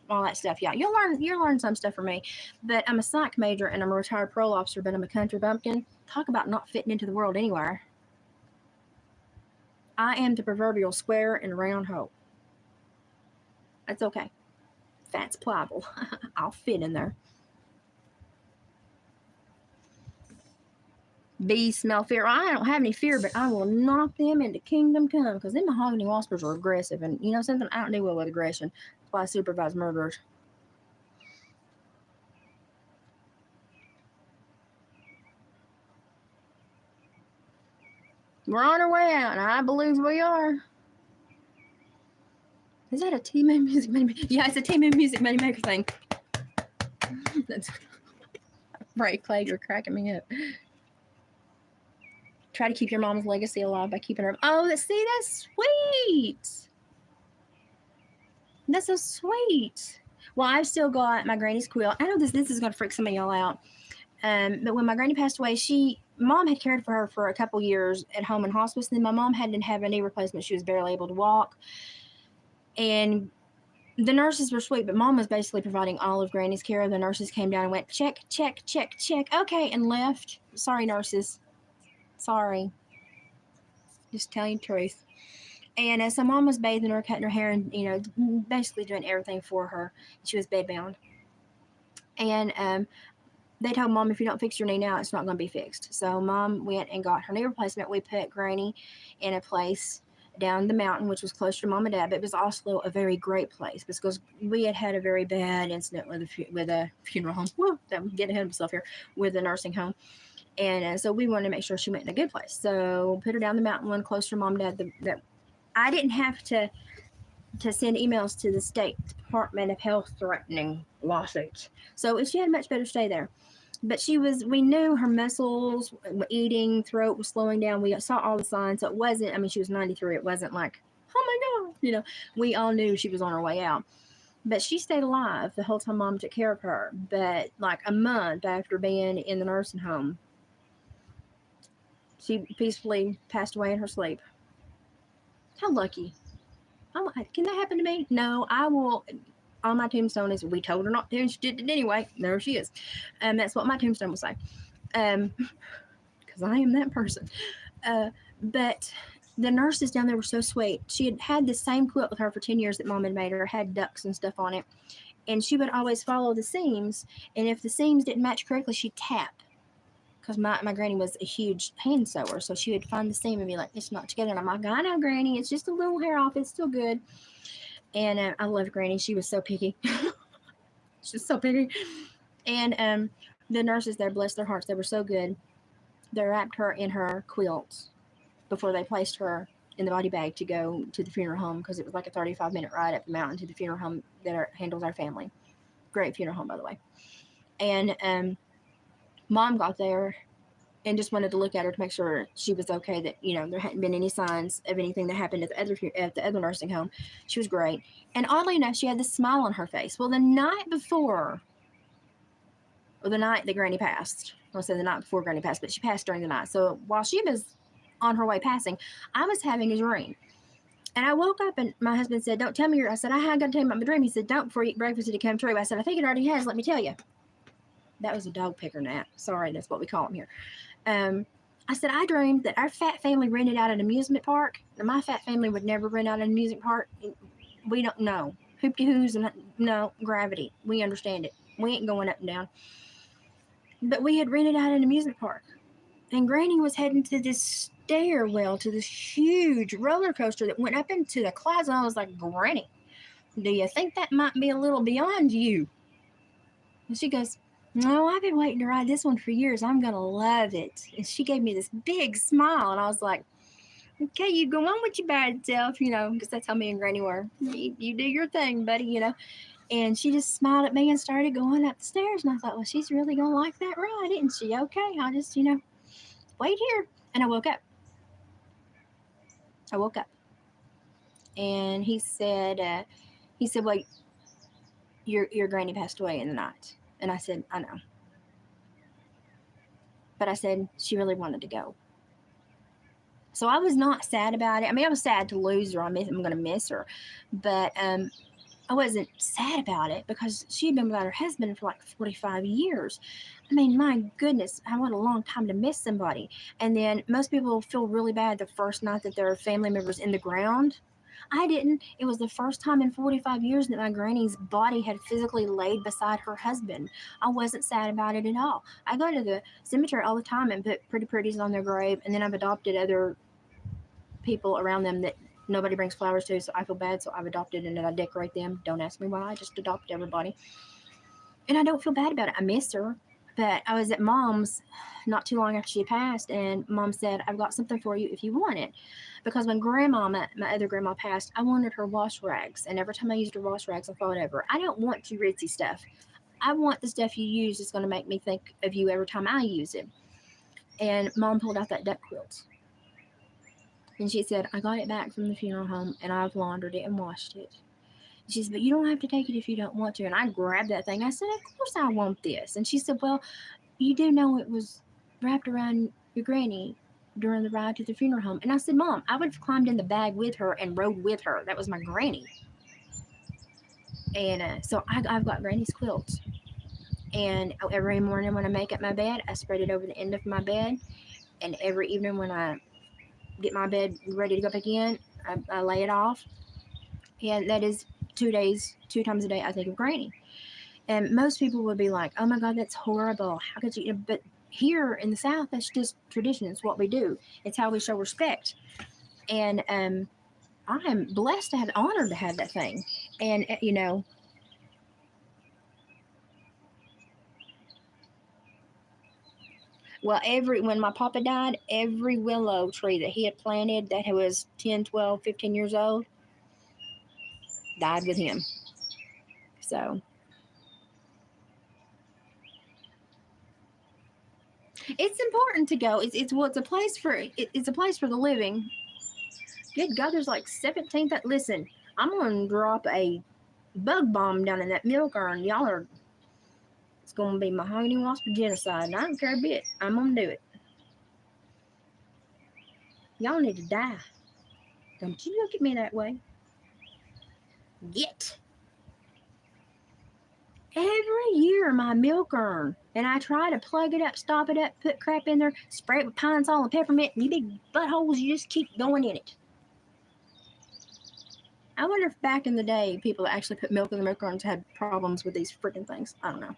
all that stuff. Yeah, you'll learn some stuff from me. But I'm a psych major and I'm a retired parole officer, but I'm a country bumpkin. Talk about not fitting into the world anywhere. I am the proverbial square and round hole. That's okay. Fat's pliable. I'll fit in there. Bees smell fear. I don't have any fear, but I will knock them into kingdom come because them mahogany waspers are aggressive. And you know something? I don't do well with aggression. That's why I supervise murderers. We're on our way out, and I believe we are. Is that a Timu music money maker? Yeah, it's a Timu music money maker thing. That's right, Clay, you're cracking me up. Try to keep your mom's legacy alive by keeping her. Oh, see, that's sweet. That's so sweet. Well, I've still got my granny's quilt. I know this is going to freak some of y'all out. But when my granny passed away, mom had cared for her for a couple years at home in hospice. And then my mom had to have a knee replacement. She was barely able to walk. And the nurses were sweet, but mom was basically providing all of granny's care. The nurses came down and went, check, check, check, check. Okay, and left. Sorry, nurses. Sorry. Just telling you the truth. And so mom was bathing her, cutting her hair, and, basically doing everything for her. She was bedbound. And they told Mom, if you don't fix your knee now, it's not going to be fixed. So Mom went and got her knee replacement. We put Granny in a place down the mountain, which was close to Mom and Dad, but it was also a very great place because we had had a very bad incident with a funeral home. Whoa, I'm getting ahead of myself here, with a nursing home. And so we wanted to make sure she went in a good place. So put her down the mountain, one close to Mom and Dad. That I didn't have to send emails to the state Department of Health threatening lawsuits. So she had a much better stay there. But we knew her muscles, eating, throat was slowing down. We saw all the signs. So it wasn't, I mean, she was 93. It wasn't like, oh my God, we all knew she was on her way out. But she stayed alive the whole time Mom took care of her. But like a month after being in the nursing home, she peacefully passed away in her sleep. How lucky. Can that happen to me? No, I will. On my tombstone is, we told her not to, and she did it anyway. There she is. That's what my tombstone will say. Because I am that person. But the nurses down there were so sweet. She had had the same quilt with her for 10 years that Mom had made her, had ducks and stuff on it. And she would always follow the seams. And if the seams didn't match correctly, she'd tap. Because my granny was a huge hand sewer. So she would find the seam and be like, it's not together. And I'm like, I know, Granny. It's just a little hair off. It's still good. And I loved Granny. She was so picky. She's so picky. And the nurses there, bless their hearts, they were so good. They wrapped her in her quilts before they placed her in the body bag to go to the funeral home, because it was like a 35-minute ride up the mountain to the funeral home that handles our family. Great funeral home, by the way. And Mom got there and just wanted to look at her to make sure she was okay, that, there hadn't been any signs of anything that happened at the other nursing home. She was great. And oddly enough, she had this smile on her face. Well, the night before, or the night that Granny passed, I'll say the night before Granny passed, but she passed during the night. So while she was on her way passing, I was having a dream. And I woke up and my husband said, don't tell me I said, I had got to tell you about my dream. He said, don't, before you eat breakfast, did it come true? I said, I think it already has. Let me tell you. That was a dog picker nap. Sorry, that's what we call them here. I said, I dreamed that our fat family rented out an amusement park. Now, my fat family would never rent out an amusement park. We don't know. Hoopty-hoos and no, gravity. We understand it. We ain't going up and down. But we had rented out an amusement park. And Granny was heading to this stairwell to this huge roller coaster that went up into the clouds. And I was like, Granny, do you think that might be a little beyond you? And she goes, no, I've been waiting to ride this one for years. I'm going to love it. And she gave me this big smile. And I was like, okay, you go on with your bad self, because that's how me and Granny were. You do your thing, buddy, And she just smiled at me and started going up the stairs. And I thought, well, she's really going to like that ride, isn't she? Okay, I'll just, wait here. And I woke up. And he said, well, your Granny passed away in the night. And I said, I know. But I said, she really wanted to go. So I was not sad about it. I mean, I was sad to lose her. I'm going to miss her. But I wasn't sad about it because she had been without her husband for like 45 years. I mean, my goodness, what a long time to miss somebody. And then most people feel really bad the first night that their family member's in the ground. I didn't. It was the first time in 45 years that my granny's body had physically laid beside her husband. I wasn't sad about it at all. I go to the cemetery all the time and put pretty pretties on their grave, and then I've adopted other people around them that nobody brings flowers to, so I feel bad, so I've adopted and then I decorate them. Don't ask me why. I just adopt everybody. And I don't feel bad about it. I miss her. But I was at Mom's not too long after she passed, and Mom said, I've got something for you if you want it. Because when my other grandma passed, I wanted her wash rags. And every time I used her wash rags, I thought of her. I don't want too ritzy stuff. I want the stuff you use that's going to make me think of you every time I use it. And Mom pulled out that duck quilt. And she said, I got it back from the funeral home, and I've laundered it and washed it. She said, but you don't have to take it if you don't want to. And I grabbed that thing. I said, of course I want this. And she said, well, you do know it was wrapped around your granny during the ride to the funeral home. And I said, Mom, I would have climbed in the bag with her and rode with her. That was my granny. And so I've got Granny's quilt. And every morning when I make up my bed, I spread it over the end of my bed. And every evening when I get my bed ready to go back in, I lay it off. And that is 2 times a day I think of Granny. And most people would be like, oh my God, that's horrible. How could you? But here in the South, that's just tradition. It's what we do, it's how we show respect. And I am blessed to have, honored to have that thing. And, well, when my papa died, every willow tree that he had planted that was 10, 12, 15 years old died with him. So it's important to go. It's a place it's a place for the living. Good God, there's like 17. Listen, I'm gonna drop a bug bomb down in that milk urn. Y'all are. It's gonna be mahogany wasp genocide. And I don't care a bit. I'm gonna do it. Y'all need to die. Don't you look at me that way. Get. Every year my milk urn, and I try to plug it up, stop it up, put crap in there, spray it with pine sol and peppermint, and you big buttholes, you just keep going in it. I wonder if back in the day people that actually put milk in the milk urns had problems with these freaking things. I don't know.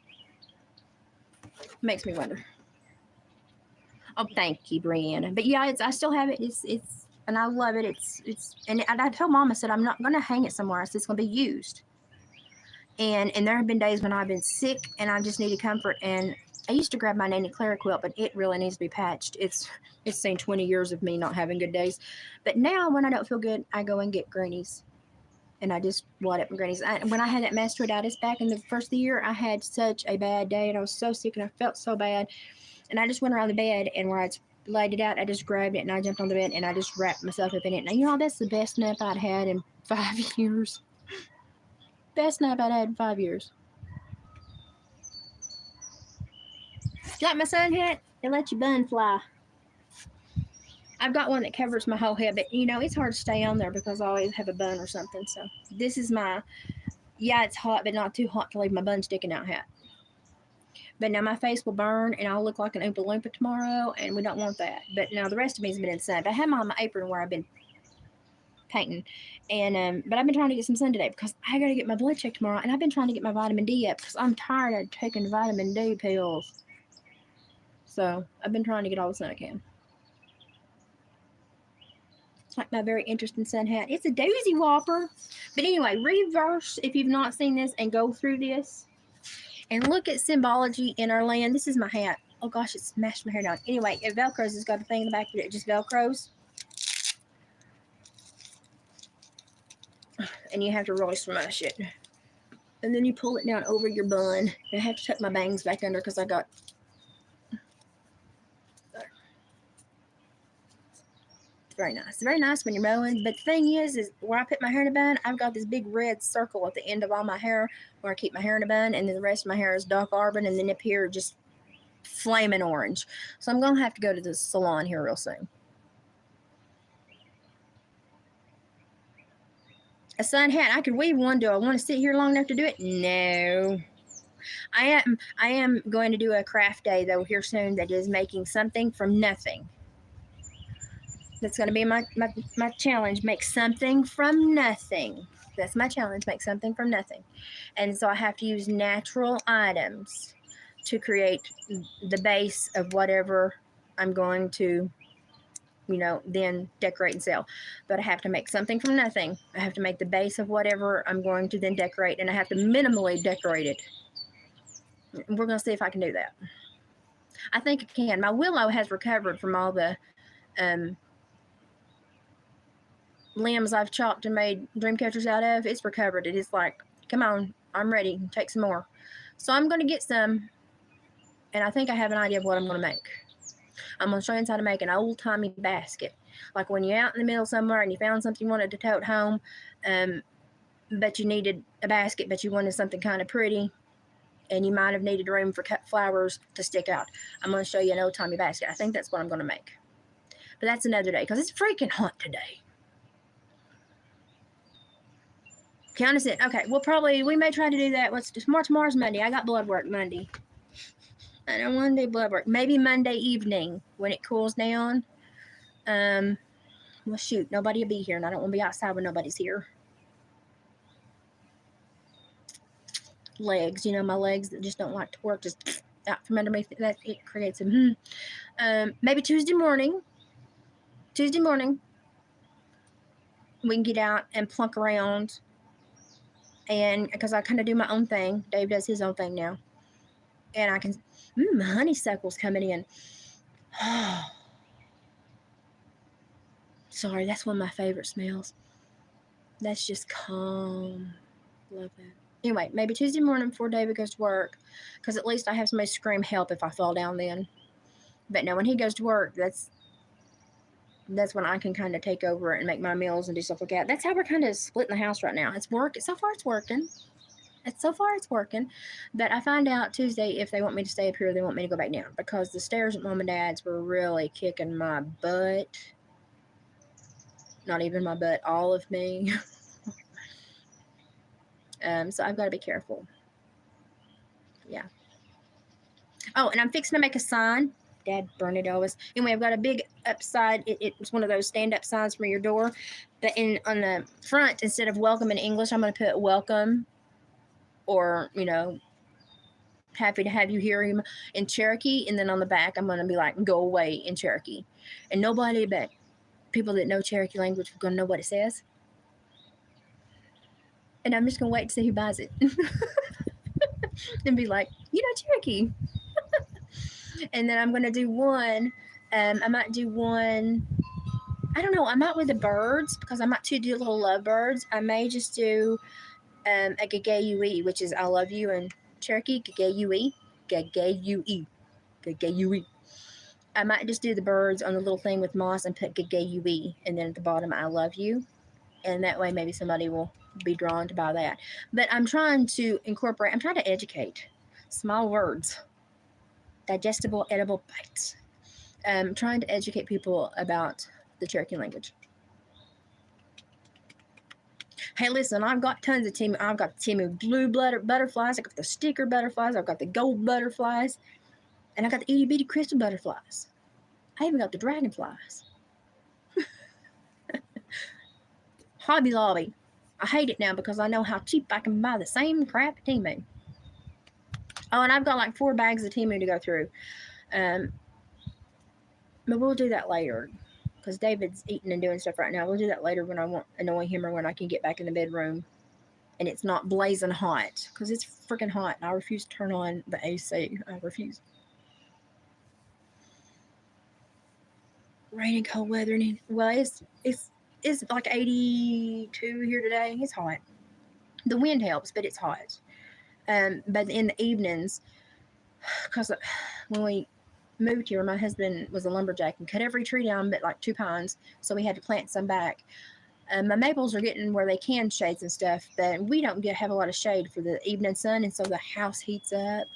Makes me wonder. Oh, thank you, Brianna. But yeah, I still have it. It's and I love it. And I told Mom, I said I'm not gonna hang it somewhere. I said it's gonna be used. And there have been days when I've been sick and I just needed comfort. And I used to grab my Nanny Clara quilt, but it really needs to be patched. It's seen 20 years of me not having good days. But now when I don't feel good, I go and get Granny's. And I just wad up my Granny's. When I had that mastoiditis back in the first of the year, I had such a bad day and I was so sick and I felt so bad. And I just went around the bed, and where I laid it out, I just grabbed it and I jumped on the bed and I just wrapped myself up in it. And that's the best nap I'd had in 5 years. Best nap I'd had in 5 years. You like my sun hat? It lets your bun fly. I've got one that covers my whole head, but it's hard to stay on there because I always have a bun or something. So this is my, it's hot, but not too hot to leave my bun sticking out hat. But now my face will burn and I'll look like an Oompa Loompa tomorrow, and we don't want that. But now the rest of me's been in the sun. But I have my apron where I've been painting, and but I've been trying to get some sun today because I got to get my blood checked tomorrow, and I've been trying to get my vitamin D up because I'm tired of taking vitamin D pills. So I've been trying to get all the sun I can. It's like my very interesting sun hat. It's a doozy whopper. But anyway, reverse if you've not seen this and go through this. And look at Symbology in our land. This is my hat. Oh gosh, it smashed my hair down. Anyway, it Velcros. It's got a thing in the back of it. It just Velcros. And you have to really smash it. And then you pull it down over your bun. And I have to tuck my bangs back under because I got... It's very nice. Very nice when you're mowing. But the thing is where I put my hair in a bun, I've got this big red circle at the end of all my hair where I keep my hair in a bun, and then the rest of my hair is dark auburn, and then up here just flaming orange. So I'm going to have to go to the salon here real soon. A sun hat. I could weave one. Do I want to sit here long enough to do it? No. I am going to do a craft day though here soon that is making something from nothing. That's going to be my challenge. Make something from nothing. That's my challenge. Make something from nothing. And so I have to use natural items to create the base of whatever I'm going to, then decorate and sell. But I have to make something from nothing. I have to make the base of whatever I'm going to then decorate, and I have to minimally decorate it. We're going to see if I can do that. I think I can. My willow has recovered from all the limbs I've chopped and made dream catchers out of. It's recovered. It is like, come on, I'm ready. Take some more. So I'm going to get some, and I think I have an idea of what I'm going to make. I'm going to show you how to make an old-timey basket. Like when you're out in the middle somewhere and you found something you wanted to tote home, but you needed a basket, but you wanted something kind of pretty, and you might have needed room for cut flowers to stick out. I'm going to show you an old-timey basket. I think that's what I'm going to make. But that's another day because it's freaking hot today. Count us in. Okay, we may try to do that. Tomorrow's Monday. I got blood work Monday. I don't want to do blood work. Maybe Monday evening when it cools down. Well, shoot, nobody will be here, and I don't want to be outside when nobody's here. legs. You know, my legs that just don't like to work, just out from underneath. That it creates a maybe Tuesday morning. We can get out and plunk around, and because I kind of do my own thing. Dave does his own thing now, and I can. Honeysuckle's coming in. Sorry, that's one of my favorite smells. That's just calm. Love it. Anyway, maybe Tuesday morning before David goes to work, because at least I have somebody scream help if I fall down then. But no, when he goes to work, that's when I can kind of take over and make my meals and do stuff like that. That's how we're kind of splitting the house right now. It's working. So far, it's working. But I find out Tuesday if they want me to stay up here or they want me to go back down, because the stairs at Mom and Dad's were really kicking my butt. Not even my butt, all of me. So I've got to be careful. Yeah. Oh, and I'm fixing to make a sign. Dad burned it always. Anyway, I've got a big upside. It's one of those stand-up signs for your door. But on the front, instead of welcome in English, I'm going to put welcome, or, happy to have you here in Cherokee. And then on the back, I'm going to be like, go away in Cherokee. And nobody but people that know Cherokee language are going to know what it says. And I'm just going to wait to see who buys it. And be like, Cherokee. And then I'm going to do one. I might do one. I don't know. I might with the birds, because I might do little love birds. I may just do a gagayue, which is I love you in Cherokee. Gagayue. I might just do the birds on the little thing with moss and put gagayue, and then at the bottom I love you. And that way maybe somebody will be drawn to buy that. But I'm trying to educate. Small words. Digestible, edible bites. Trying to educate people about the Cherokee language. Hey, listen, I've got tons of Timu. I've got the Timu blue butterflies. I've got the sticker butterflies. I've got the gold butterflies. And I've got the itty bitty crystal butterflies. I even got the dragonflies. Hobby Lobby. I hate it now because I know how cheap I can buy the same crap at Timu. Oh, and I've got like 4 bags of Timu to go through. But we'll do that later, because David's eating and doing stuff right now. We'll do that later when I won't annoy him, or when I can get back in the bedroom and it's not blazing hot, because it's freaking hot and I refuse to turn on the AC. I refuse. Rain and cold weather. Well, it's like 82 here today. It's hot. The wind helps, but it's hot. But in the evenings, because when we moved here, my husband was a lumberjack and cut every tree down but like 2 pines, so we had to plant some back. My maples are getting where they can shades and stuff, but we don't have a lot of shade for the evening sun, and so the house heats up.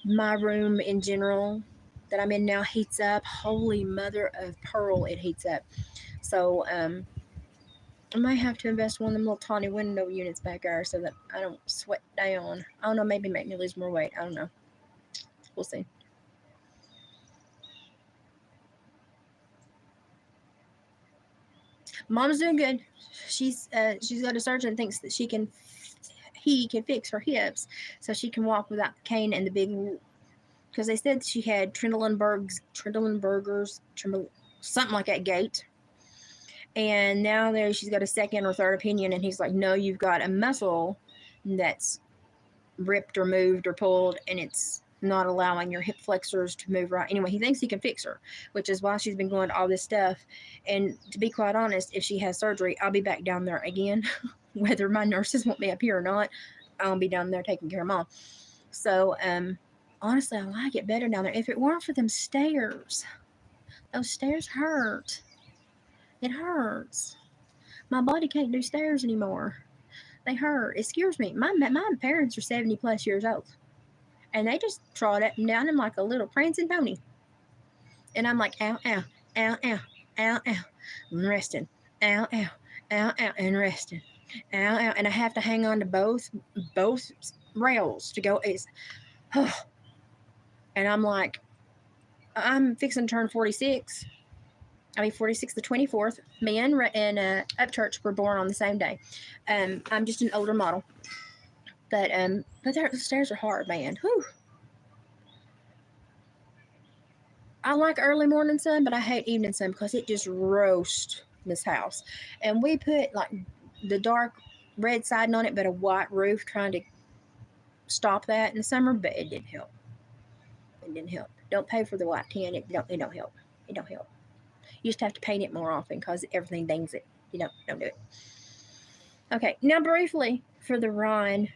My room in general that I'm in now heats up. Holy mother of pearl, it heats up. So I might have to invest in one of them little tiny window units back there so that I don't sweat down. I don't know, maybe make me lose more weight. I don't know. We'll see. Mom's doing good. She's got a surgeon that thinks that he can fix her hips so she can walk without the cane and the big, because they said she had Trendelenburgers, something like that gait. And now she's got a second or third opinion, and he's like, no, you've got a muscle that's ripped or moved or pulled, and it's not allowing your hip flexors to move right. Anyway, he thinks he can fix her, which is why she's been going to all this stuff. And to be quite honest, if she has surgery, I'll be back down there again. Whether my nurses want me up here or not, I'll be down there taking care of Mom. So, honestly, I like it better down there. If it weren't for them stairs, those stairs hurt. It hurts. My body can't do stairs anymore. They hurt. It scares me. My parents are 70 plus years old, and they just trot up and down them like a little prancing pony. And I'm like, ow, ow, ow, ow, ow, ow, and resting. Ow, ow, ow, ow, and resting. Ow, ow, and I have to hang on to both rails to go. And I'm like, I'm fixing to turn 46. I'll be 46 the 24th. Me and Upchurch were born on the same day. I'm just an older model. But the stairs are hard, man. Whew. I like early morning sun, but I hate evening sun because it just roasts this house. And we put like the dark red siding on it, but a white roof, trying to stop that in the summer, but it didn't help. It didn't help. Don't pay for the white tin. It don't help. It don't help. You just have to paint it more often because everything dings it. Don't do it. Okay, now briefly for the Ryan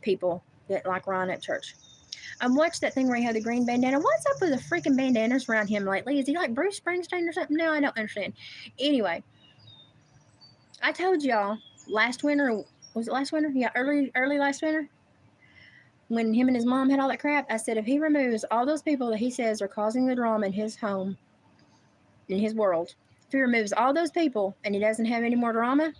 people that like Ryan at church. I watched that thing where he had the green bandana. What's up with the freaking bandanas around him lately? Is he like Bruce Springsteen or something? No, I don't understand. Anyway, I told y'all last winter, was it last winter? Yeah, early last winter, when him and his mom had all that crap. I said if he removes all those people that he says are causing the drama in his home, in his world, if he removes all those people and he doesn't have any more drama,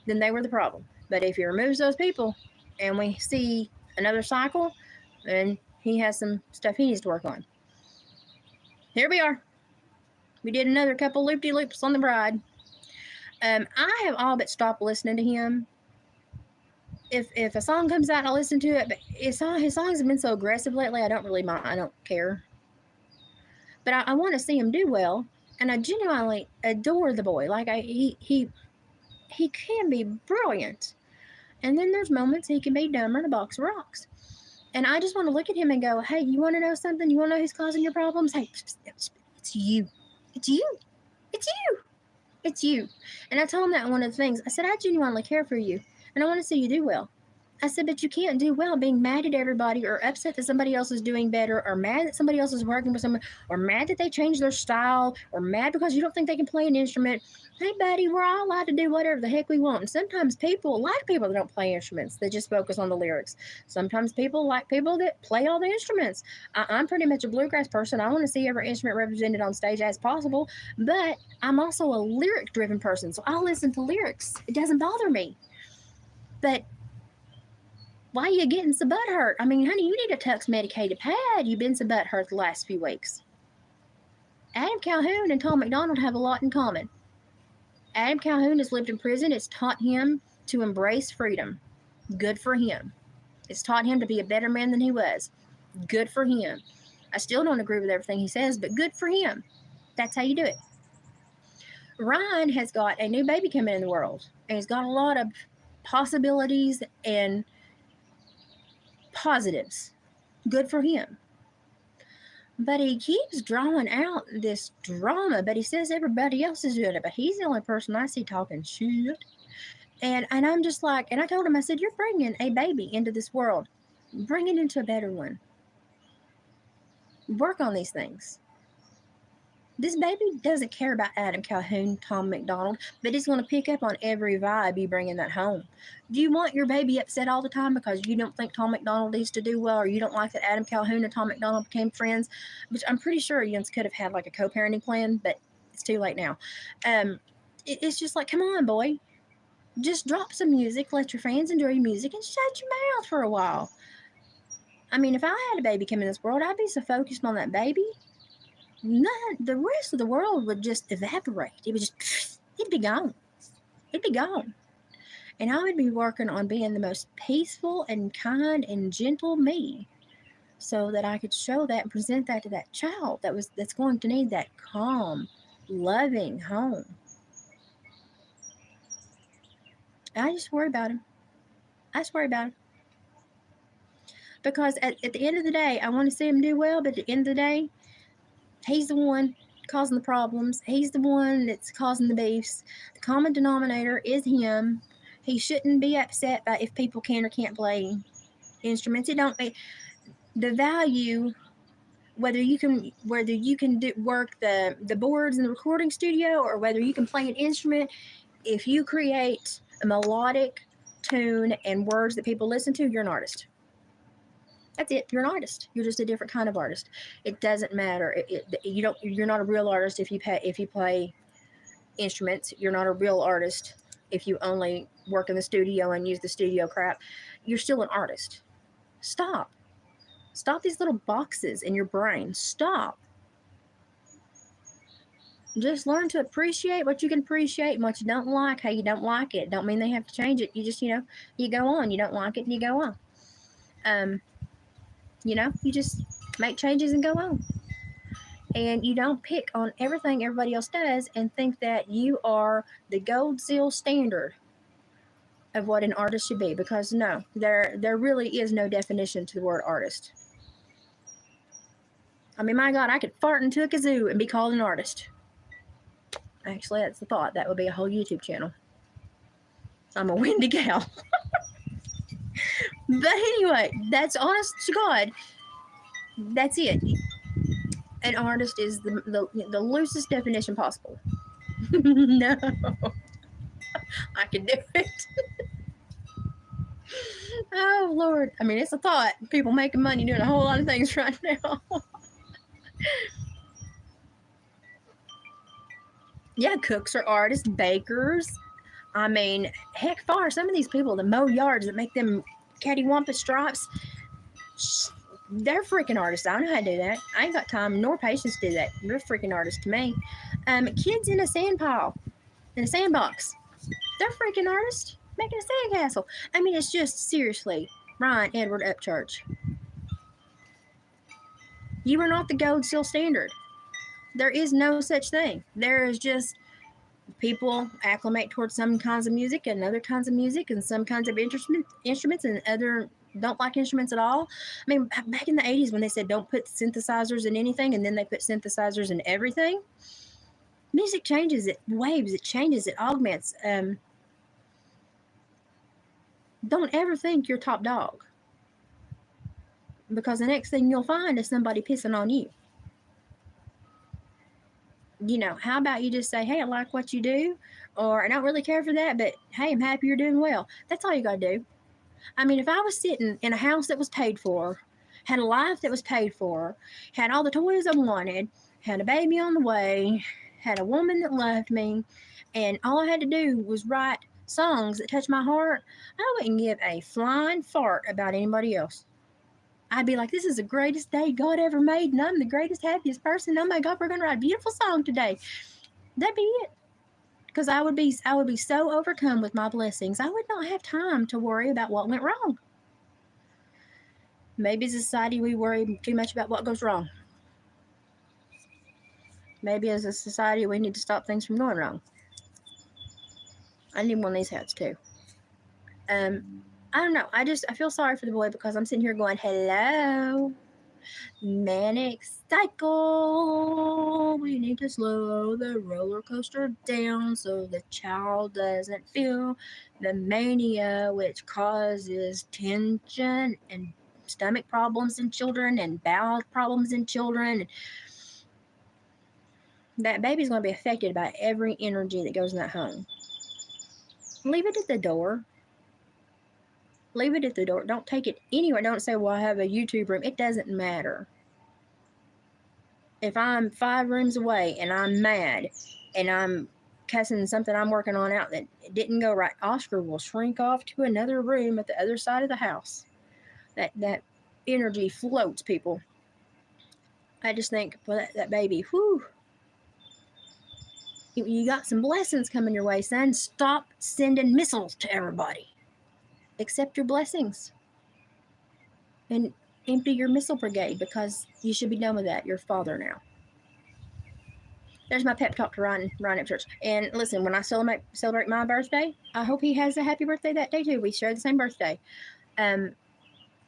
then they were the problem. But if he removes those people and we see another cycle, then he has some stuff he needs to work on. Here we are. We did another couple loop-de-loops on the bride. I have all but stopped listening to him. If a song comes out, I'll listen to it. But his songs have been so aggressive lately, I don't really mind. I don't care. But I want to see him do well, and I genuinely adore the boy. Like he can be brilliant, and then there's moments he can be dumber than a box of rocks. And I just want to look at him and go, hey, you want to know something? You want to know who's causing your problems? Hey, it's you. It's you. It's you. It's you. And I told him that one of the things. I said, I genuinely care for you, and I want to see you do well. I said, but you can't do well being mad at everybody or upset that somebody else is doing better or mad that somebody else is working with someone or mad that they changed their style or mad because you don't think they can play an instrument. Hey, buddy, we're all allowed to do whatever the heck we want. And sometimes people like people that don't play instruments. They just focus on the lyrics. Sometimes people like people that play all the instruments. I'm pretty much a bluegrass person. I want to see every instrument represented on stage as possible. But I'm also a lyric-driven person, so I'll listen to lyrics. It doesn't bother me. But why are you getting so butt hurt? I mean, honey, you need a Tux medicated pad. You've been so butt hurt the last few weeks. Adam Calhoun and Tom MacDonald have a lot in common. Adam Calhoun has lived in prison. It's taught him to embrace freedom. Good for him. It's taught him to be a better man than he was. Good for him. I still don't agree with everything he says, but good for him. That's how you do it. Ryan has got a new baby coming in the world, and he's got a lot of possibilities and positives. Good for him. But he keeps drawing out this drama, but he says everybody else is doing it, but he's the only person I see talking shit. And I'm just like, and I told him, I said, you're bringing a baby into this world. Bring it into a better one. Work on these things. This baby doesn't care about Adam Calhoun, Tom MacDonald, but he's going to pick up on every vibe you bring in that home. Do you want your baby upset all the time because you don't think Tom MacDonald needs to do well, or you don't like that Adam Calhoun and Tom MacDonald became friends? Which I'm pretty sure you could have had like a co-parenting plan, but it's too late now. It's just like, come on, boy. Just drop some music, let your fans enjoy your music, and shut your mouth for a while. I mean, if I had a baby come in this world, I'd be so focused on that baby. The rest of the world would just evaporate. It would just, it'd be gone. It'd be gone. And I would be working on being the most peaceful and kind and gentle me, so that I could show that and present that to that child that's going to need that calm, loving home. I just worry about him. I just worry about him. Because at the end of the day, I want to see him do well, but at the end of the day, he's the one causing the problems. He's the one that's causing the beefs. The common denominator is him. He shouldn't be upset by if people can or can't play instruments. The value, whether you can work the boards in the recording studio or whether you can play an instrument, if you create a melodic tune and words that people listen to, you're an artist. That's it. You're an artist. You're just a different kind of artist. It doesn't matter. You're not a real artist if you play instruments. You're not a real artist if you only work in the studio and use the studio crap. You're still an artist. Stop these little boxes in your brain. Stop. Just learn to appreciate what you can appreciate and what you don't like, how you don't like it. Don't mean they have to change it. You just, you go on. You don't like it, and you go on. You just make changes and go on. And you don't pick on everything everybody else does and think that you are the gold seal standard of what an artist should be, because no, there really is no definition to the word artist. I mean, my God, I could fart into a kazoo and be called an artist. Actually, that's the thought. That would be a whole YouTube channel. I'm a windy gal. But anyway, that's honest to God. That's it. An artist is the loosest definition possible. No, I can do it. Oh, Lord. I mean, it's a thought. People making money doing a whole lot of things right now. Yeah, cooks are artists, bakers. I mean, heck, far some of these people that mow yards that make them cattywampus stripes, they're freaking artists. I don't know how to do that. I ain't got time nor patience to do that. They're freaking artists to me. Kids in a sand pile, in a sandbox, they're freaking artists making a sandcastle. I mean, it's just seriously, Ryan Edward Upchurch, you are not the gold seal standard. There is no such thing. There is just people acclimate towards some kinds of music and other kinds of music and some kinds of instruments and other don't like instruments at all. I mean, back in the 80s when they said don't put synthesizers in anything, and then they put synthesizers in everything, music changes, it waves, it changes, it augments. Don't ever think you're top dog, because the next thing you'll find is somebody pissing on you. How about you just say, hey, I like what you do, or I don't really care for that, but hey, I'm happy you're doing well. That's all you got to do. I mean, if I was sitting in a house that was paid for, had a life that was paid for, had all the toys I wanted, had a baby on the way, had a woman that loved me, and all I had to do was write songs that touched my heart, I wouldn't give a flying fart about anybody else. I'd be like, this is the greatest day God ever made, and I'm the greatest, happiest person. Oh my God, we're going to write a beautiful song today. That'd be it. Because I would be so overcome with my blessings, I would not have time to worry about what went wrong. Maybe as a society we worry too much about what goes wrong. Maybe as a society we need to stop things from going wrong. I need one of these hats too. I don't know. I feel sorry for the boy, because I'm sitting here going, hello, manic cycle. We need to slow the roller coaster down so the child doesn't feel the mania, which causes tension and stomach problems in children and bowel problems in children. That baby's going to be affected by every energy that goes in that home. Leave it at the door. Leave it at the door. Don't take it anywhere. Don't say, well, I have a YouTube room. It doesn't matter. If I'm 5 rooms away and I'm mad and I'm cussing something I'm working on out that didn't go right, Oscar will shrink off to another room at the other side of the house. That energy floats, people. I just think, well, that baby, whew. You got some blessings coming your way, son. Stop sending missiles to everybody. Accept your blessings and empty your missile brigade, because you should be done with that. You're a father now. There's my pep talk to Ryan Upchurch. And listen, when I celebrate my birthday, I hope he has a happy birthday that day too. We share the same birthday. And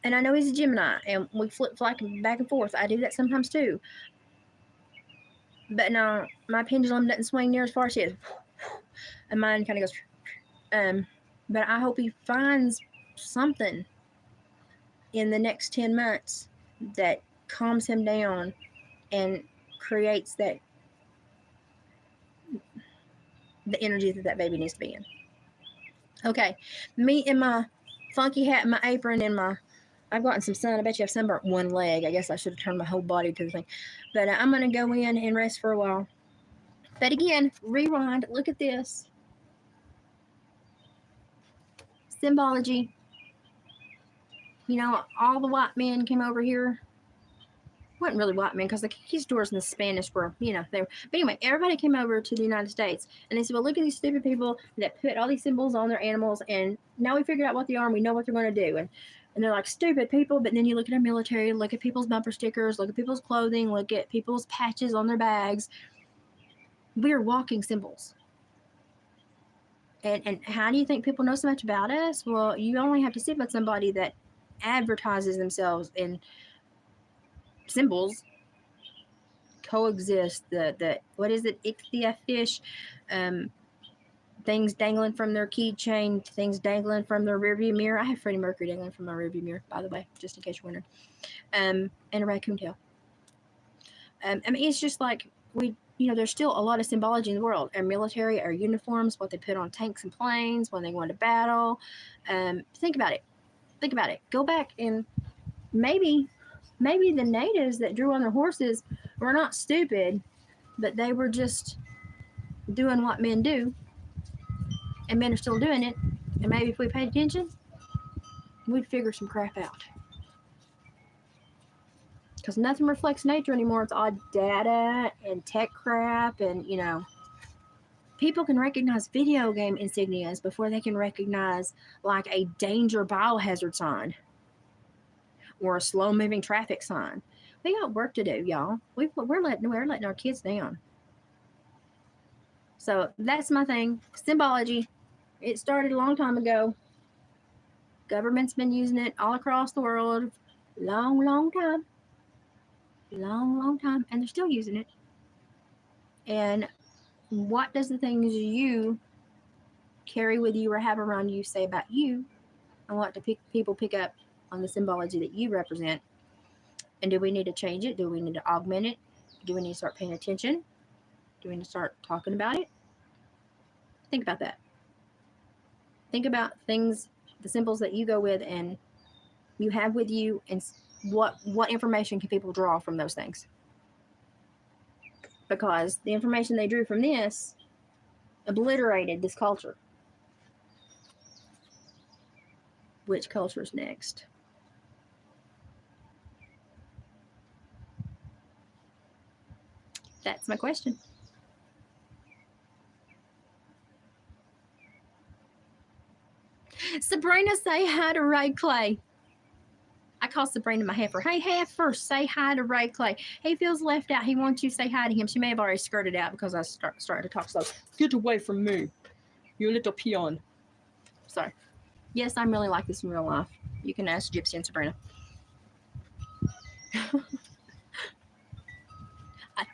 I know he's a Gemini, and we flip back and forth. I do that sometimes too. But no, my pendulum doesn't swing near as far as his. And mine kind of goes. But I hope he finds something in the next 10 months that calms him down and creates the energy that baby needs to be in. Okay, me in my funky hat and my apron and I've gotten some sun. I bet you I've sunburnt one leg. I guess I should have turned my whole body to the thing. But I'm going to go in and rest for a while. But again, rewind. Look at this. Symbology. All the white men came over here. Wasn't really white men, because the conquistadors and the Spanish were, they were. But anyway, everybody came over to the United States, and they said, well, look at these stupid people that put all these symbols on their animals, and now we figured out what they are, and we know what they're going to do. And And they're like stupid people, but then you look at our military, look at people's bumper stickers, look at people's clothing, look at people's patches on their bags. We're walking symbols. And how do you think people know so much about us? Well, you only have to sit with somebody that advertises themselves in symbols. Coexist, the what is it, ichthia fish, things dangling from their keychain, things dangling from their rearview mirror. I have Freddie Mercury dangling from my rearview mirror, by the way, just in case you're wondering. And a raccoon tail. I mean, it's just like there's still a lot of symbology in the world. Our military, our uniforms, what they put on tanks and planes when they go into battle. Think about it. Think about it. Go back and maybe the natives that drew on their horses were not stupid, but they were just doing what men do, and men are still doing it. And maybe if we paid attention, we'd figure some crap out. Because nothing reflects nature anymore. It's all data and tech crap, and people can recognize video game insignias before they can recognize like a danger biohazard sign or a slow moving traffic sign. We got work to do, y'all. We're letting our kids down. So that's my thing. Symbology. It started a long time ago. Government's been using it all across the world. Long time. Long time. And they're still using it. And what does the things you carry with you or have around you say about you? And what do people pick up on the symbology that you represent? And do we need to change it? Do we need to augment it? Do we need to start paying attention? Do we need to start talking about it? Think about that. Think about things, the symbols that you go with and you have with you, and what information can people draw from those things? Because the information they drew from this obliterated this culture. Which culture's next? That's my question. Sabrina, say hi to Ray Clay. I call Sabrina my heifer. Hey, heifer, say hi to Ray Clay. He feels left out. He wants you to say hi to him. She may have already skirted out because I started to talk slow. Get away from me, you little peon. Sorry. Yes, I'm really like this in real life. You can ask Gypsy and Sabrina.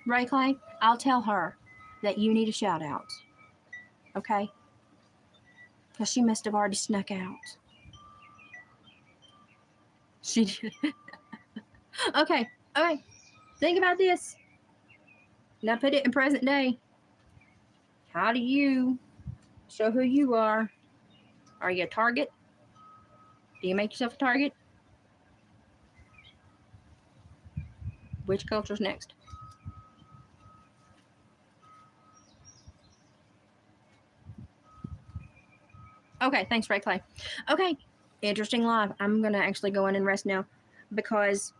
Ray Clay, I'll tell her that you need a shout out. Okay? Because she must have already snuck out. She did. Okay. Think about this. Now put it in present day. How do you show who you are? Are you a target? Do you make yourself a target? Which culture's next? Okay, thanks, Ray Clay. Okay, interesting live. I'm going to actually go in and rest now because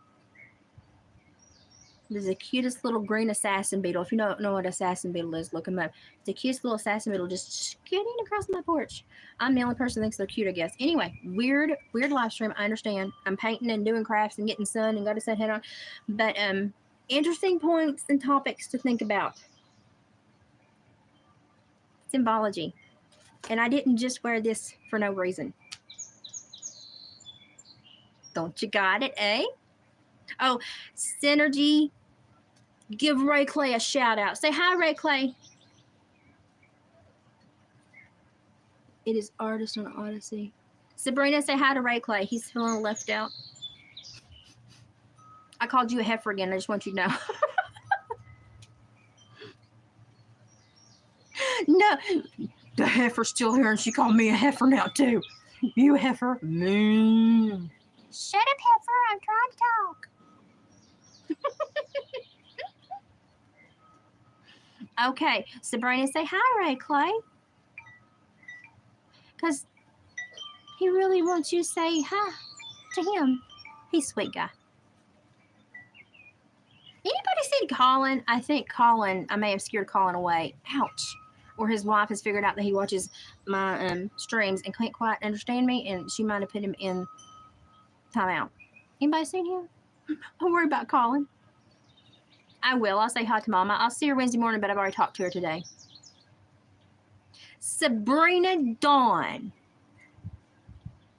there's the cutest little green assassin beetle. If you don't know what assassin beetle is, look them up. It's the cutest little assassin beetle just skidding across my porch. I'm the only person that thinks they're cute, I guess. Anyway, weird live stream. I understand. I'm painting and doing crafts and getting sun and got a sun head on. But interesting points and topics to think about. Symbology. And I didn't just wear this for no reason. Don't you got it, eh? Oh, Synergy. Give Ray Clay a shout out. Say hi, Ray Clay. It is Artist on Odyssey. Sabrina, say hi to Ray Clay. He's feeling left out. I called you a heifer again. I just want you to know. No. The heifer's still here, and she called me a heifer now, too. You heifer. Mm. Shut up, heifer. I'm trying to talk. Okay, Sabrina, say hi, Ray Clay. Because he really wants you to say hi to him. He's a sweet guy. Anybody seen Colin? I think Colin, I may have scared Colin away. Ouch. Or his wife has figured out that he watches my streams and can't quite understand me, and she might have put him in Time out. Anybody seen him? Don't worry about calling. I will. I'll say hi to Mama. I'll see her Wednesday morning, but I've already talked to her today. Sabrina Dawn.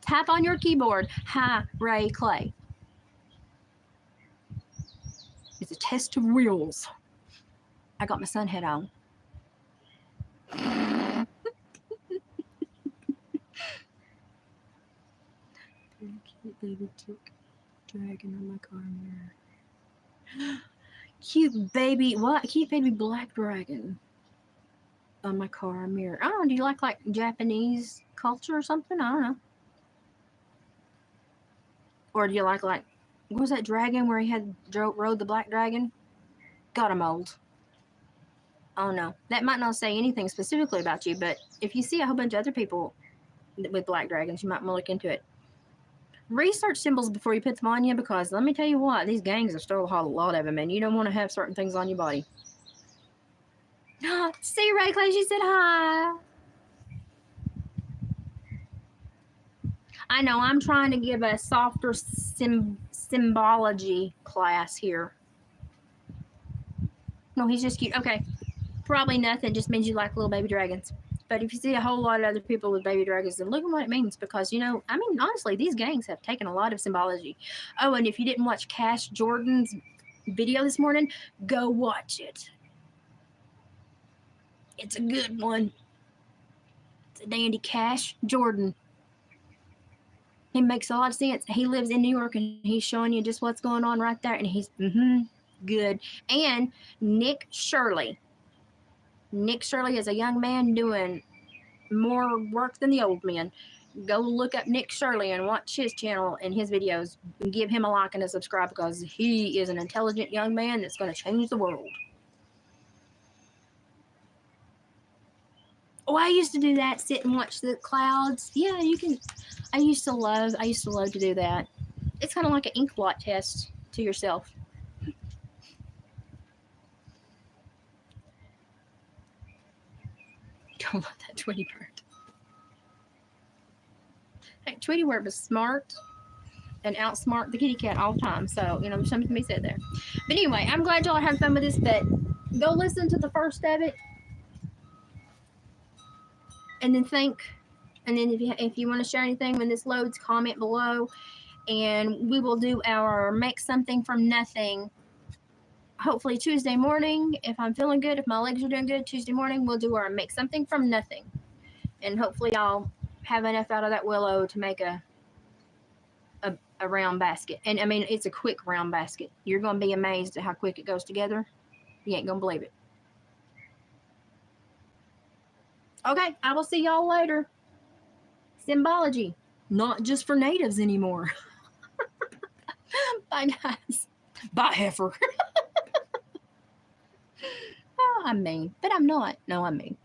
Tap on your keyboard. Hi, Ray Clay. It's a test of wills. I got my sun hat on. Cute baby tick dragging on my car mirror. Cute baby, what? Cute baby black dragon on my car mirror. I don't know. Do you like Japanese culture or something? I don't know. Or do you like what was that dragon where he had rode the black dragon? God, I'm old. Oh no, that might not say anything specifically about you, but if you see a whole bunch of other people with black dragons, you might want to look into it. Research symbols before you put them on you, because let me tell you what, these gangs have stole a lot of them, and you don't want to have certain things on your body. See, Ray Clay, she said hi. I know, I'm trying to give a softer symbology class here. No, he's just cute. Okay, probably nothing, just means you like little baby dragons. But if you see a whole lot of other people with baby dragons, then look at what it means, because, you know, I mean, honestly, these gangs have taken a lot of symbology. Oh, and if you didn't watch Cash Jordan's video this morning, go watch it. It's a good one. It's a dandy. Cash Jordan. He makes a lot of sense. He lives in New York, and he's showing you just what's going on right there, and he's good. And Nick Shirley. Nick Shirley is a young man doing more work than the old men. Go look up Nick Shirley and watch his channel and his videos, and give him a like and a subscribe, because he is an intelligent young man that's going to change the world. Oh, I used to do that, sit and watch the clouds. Yeah, you can. I used to love to do that. It's kind of like an ink blot test to yourself. Don't love that Tweety bird. Hey, Tweety bird was smart and outsmart the kitty cat all the time. So, you know, there's something to be said there. But anyway, I'm glad y'all are having fun with this, but go listen to the first of it and then think. And then if you want to share anything when this loads, comment below. And we will do our make something from nothing hopefully Tuesday morning. If I'm feeling good, if my legs are doing good, Tuesday morning we'll do our make something from nothing. And hopefully I'll have enough out of that willow to make a round basket. And I mean, it's a quick round basket. You're going to be amazed at how quick it goes together. You ain't going to believe it. Okay, I will see y'all later. Symbology, not just for natives anymore. Bye, guys. Bye, heifer. Oh, I'm mean, but I'm not. No, I'm mean.